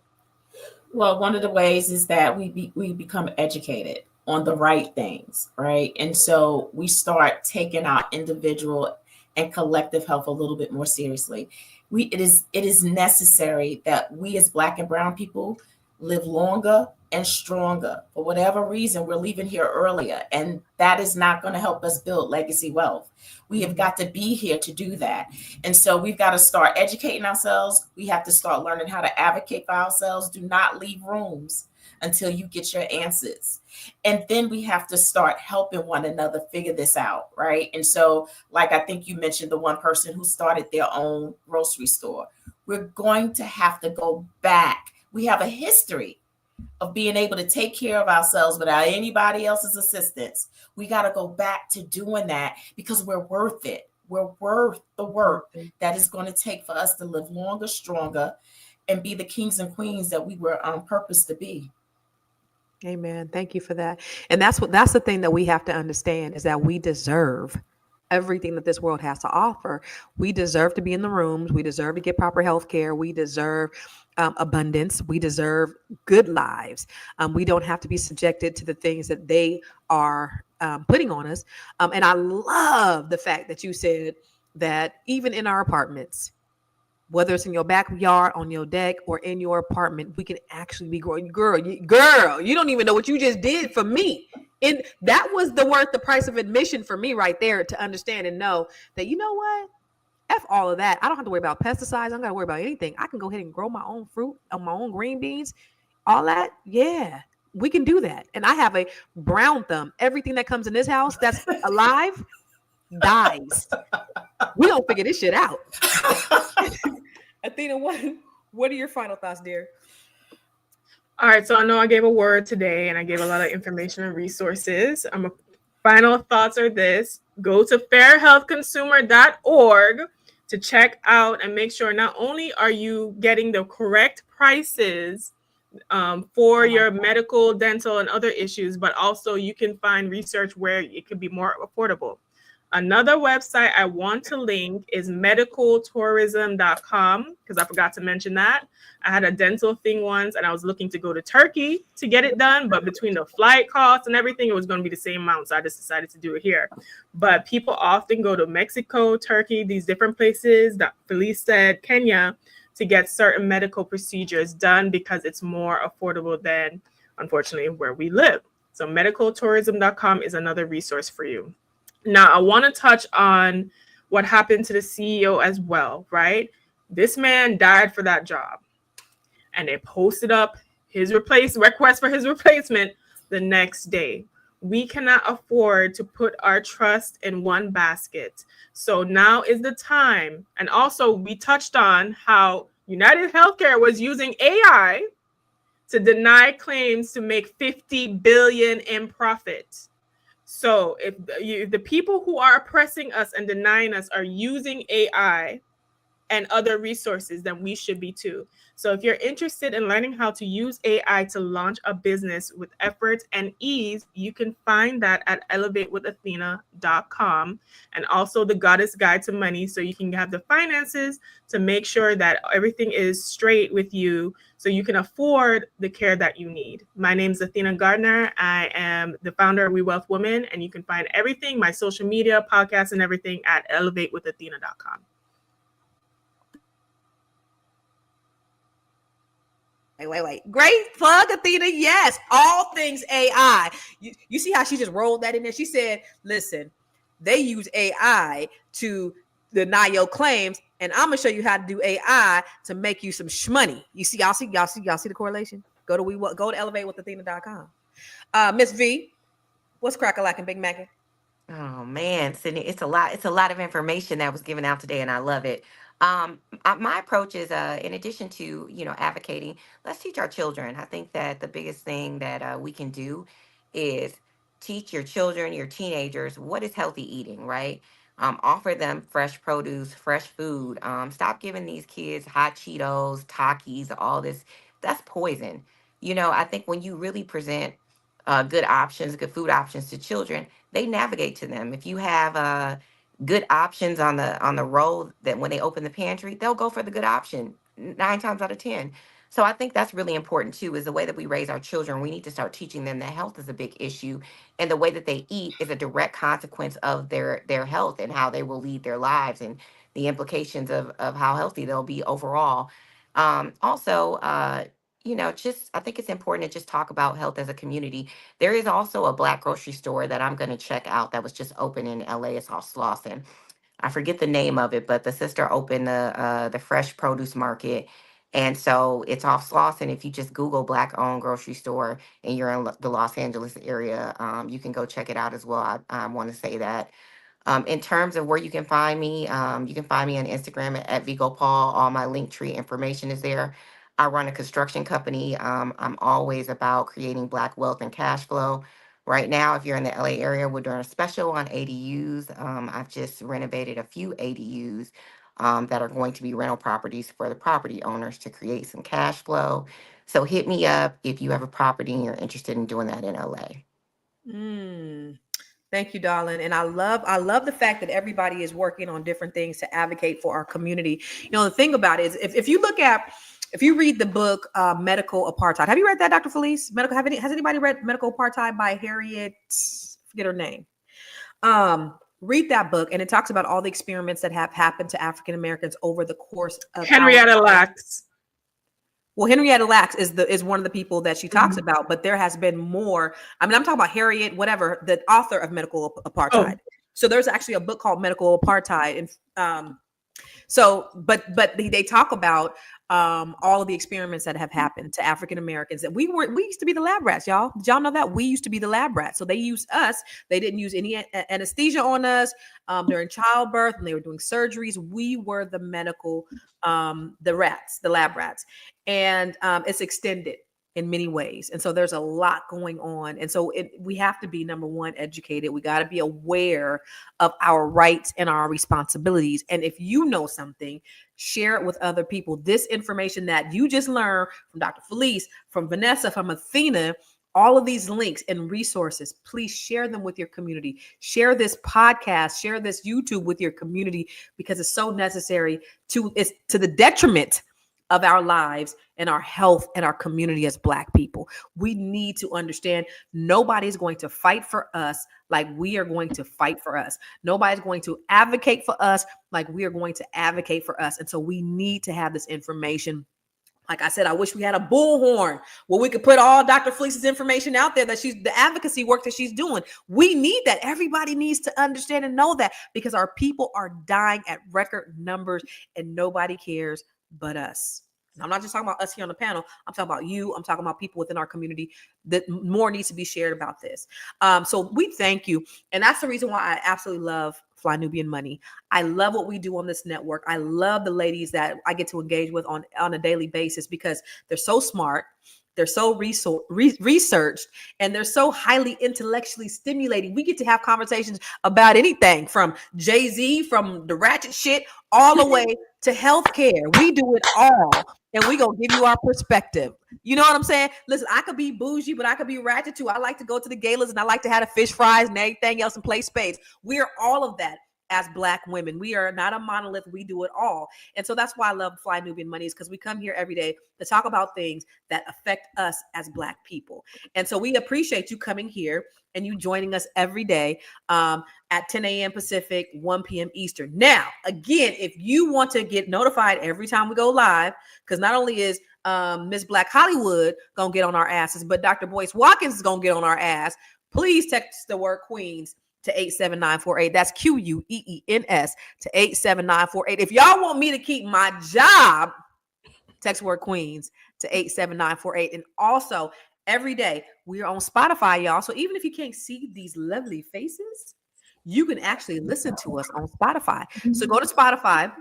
S2: Well, one of the ways is that we become educated on the right things, right? And so we start taking our individual and collective health a little bit more seriously. It is necessary that we as Black and brown people live longer and stronger. For whatever reason, we're leaving here earlier, and that is not going to help us build legacy wealth. We have got to be here to do that. And so we've got to start educating ourselves. We have to start learning how to advocate for ourselves. Do not leave rooms until you get your answers. And then we have to start helping one another figure this out, right? And so, like, I think you mentioned the one person who started their own grocery store. We're going to have to go back. We have a history of being able to take care of ourselves without anybody else's assistance. We got to go back to doing that because we're worth it. We're worth the work that is going to take for us to live longer, stronger, and be the kings and queens that we were on purpose to be.
S1: Amen. Thank you for that. And that's the thing that we have to understand, is that we deserve everything that this world has to offer. We deserve to be in the rooms. We deserve to get proper health care. We deserve abundance. We deserve good lives. We don't have to be subjected to the things that they are putting on us. And I love the fact that you said that even in our apartments, whether it's in your backyard, on your deck, or in your apartment, we can actually be growing. Girl, you don't even know what you just did for me. And that was the price of admission for me right there, to understand and know that, you know what? F all of that. I don't have to worry about pesticides. I don't got to worry about anything. I can go ahead and grow my own fruit on my own green beans. All that. Yeah, we can do that. And I have a brown thumb. Everything that comes in this house that's alive dies. We don't figure this shit out. Athena, what are your final thoughts, dear?
S4: All right, so I know I gave a word today, and I gave a lot of information and resources. Final thoughts are this: go to fairhealthconsumer.org to check out and make sure not only are you getting the correct prices for your medical, dental, and other issues, but also you can find research where it could be more affordable. Another website I want to link is medicaltourism.com, because I forgot to mention that. I had a dental thing once and I was looking to go to Turkey to get it done, but between the flight costs and everything, it was going to be the same amount. So I just decided to do it here. But people often go to Mexico, Turkey, these different places that Felice said, Kenya, to get certain medical procedures done because it's more affordable than, unfortunately, where we live. So medicaltourism.com is another resource for you. Now, I want to touch on what happened to the CEO as well, right? This man died for that job. And they posted up his request for his replacement the next day. We cannot afford to put our trust in one basket. So now is the time. And also, we touched on how UnitedHealthcare was using AI to deny claims to make $50 billion in profit. So if the people who are oppressing us and denying us are using AI and other resources, then we should be too. So if you're interested in learning how to use AI to launch a business with effort and ease, you can find that at elevatewithathena.com, and also the Goddess Guide to Money, so you can have the finances to make sure that everything is straight with you so you can afford the care that you need. My name is Athena Gardner. I am the founder of We Wealth Women, and you can find everything, my social media, podcasts, and everything at elevatewithathena.com.
S1: Wait. Great plug, Athena. Yes, all things AI. You see how she just rolled that in there? She said, listen, they use AI to deny your claims, and I'm gonna show you how to do AI to make you some shmoney. You see, y'all see the correlation? Go to elevatewithathena.com. Miss V, what's crack-a-lackin' Big Mac?
S3: Oh man, Sydney, it's a lot. It's a lot of information that was given out today, and I love it. My approach is, in addition to advocating, let's teach our children. I think that the biggest thing that we can do is teach your children, your teenagers, what is healthy eating, right? Offer them fresh produce, fresh food. Stop giving these kids hot Cheetos, Takis, all this. That's poison. I think when you really present good options, good food options to children, they navigate to them. If you have good options on the road, that when they open the pantry, they'll go for the good option 9 times out of 10. So I think that's really important too, is the way that we raise our children. We need to start teaching them that health is a big issue, and the way that they eat is a direct consequence of their health and how they will lead their lives, and the implications of how healthy they'll be overall. Also, just I think it's important to just talk about health as a community. There is also a Black grocery store that I'm going to check out that was just open in LA. It's off Slauson. I forget the name of it, but the sister opened the fresh produce market. And so it's off Slauson. If you just Google Black owned grocery store and you're in the Los Angeles area, you can go check it out as well. I want to say that. In terms of where you can find me on Instagram at Vigo Paul. All my Linktree information is there. I run a construction company. I'm always about creating Black wealth and cash flow. Right now, if you're in the LA area, we're doing a special on ADUs. I've just renovated a few ADUs that are going to be rental properties for the property owners to create some cash flow. So hit me up if you have a property and you're interested in doing that in LA.
S1: Thank you, darling. And I love the fact that everybody is working on different things to advocate for our community. The thing about it is, if you read the book Medical Apartheid, have you read that, Dr. Felice? Has anybody read Medical Apartheid by Harriet? Forget her name. Read that book, and it talks about all the experiments that have happened to African Americans over the course of
S4: Henrietta Lacks.
S1: Well, Henrietta Lacks is one of the people that she talks about, but there has been more. I mean, I'm talking about Harriet, whatever, the author of Medical Apartheid. Oh. So there's actually a book called Medical Apartheid, and but they talk about all of the experiments that have happened to African Americans. That we used to be the lab rats, y'all. Did y'all know that? We used to be the lab rats. So they used us. They didn't use any anesthesia on us during childbirth, and they were doing surgeries. We were the medical, the lab rats, and it's extended in many ways. And so there's a lot going on. And so we have to be, number one, educated. We got to be aware of our rights and our responsibilities. And if you know something, share it with other people. This information that you just learned from Dr. Felice, from Vanessa, from Athena, all of these links and resources, please share them with your community. Share this podcast, share this YouTube with your community, because it's so necessary. It's to the detriment of our lives and our health and our community as Black people. We need to understand nobody's going to fight for us like we are going to fight for us. Nobody's going to advocate for us like we are going to advocate for us. And so we need to have this information. Like I said, I wish we had a bullhorn where we could put all Dr. Felice's information out there, that the advocacy work that she's doing. We need that. Everybody needs to understand and know that, because our people are dying at record numbers and nobody cares but us. And I'm not just talking about us here on the panel. I'm talking about you. I'm talking about people within our community. That more needs to be shared about this. So we thank you. And that's the reason why I absolutely love Fly Nubian Money. I love what we do on this network. I love the ladies that I get to engage with on a daily basis, because they're so smart. They're so researched, and they're so highly intellectually stimulating. We get to have conversations about anything from Jay-Z, from the ratchet shit, all the way to healthcare. We do it all, and we gonna give you our perspective. You know what I'm saying? Listen, I could be bougie, but I could be ratchet too. I like to go to the galas, and I like to have the fish fries and everything else and play spades. We are all of that as Black women. We are not a monolith. We do it all. And so that's why I love Fly Nubian Money, is because we come here every day to talk about things that affect us as Black people. And so we appreciate you coming here and you joining us every day at 10 a.m. Pacific, 1 p.m. Eastern. Now, again, if you want to get notified every time we go live, because not only is Miss Black Hollywood gonna get on our asses, but Dr. Boyce Watkins is gonna get on our ass, please text the word Queens to 87948. That's QUEENS to 87948. If y'all want me to keep my job, text word Queens to 87948. And also, every day we are on Spotify, y'all. So even if you can't see these lovely faces, you can actually listen to us on Spotify. So go to Spotify,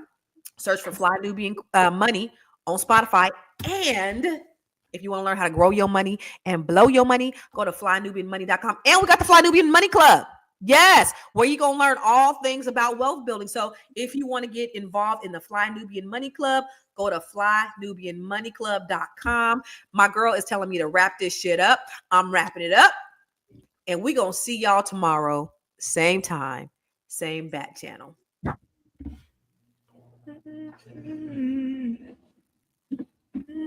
S1: search for Fly Nubian Money on Spotify. And if you want to learn how to grow your money and blow your money, go to flynubianmoney.com. And we got the Fly Nubian Money Club. Yes, where you're going to learn all things about wealth building. So if you want to get involved in the Fly Nubian Money Club, go to flynubianmoneyclub.com. My girl is telling me to wrap this shit up. I'm wrapping it up. And we're going to see y'all tomorrow. Same time, same back channel.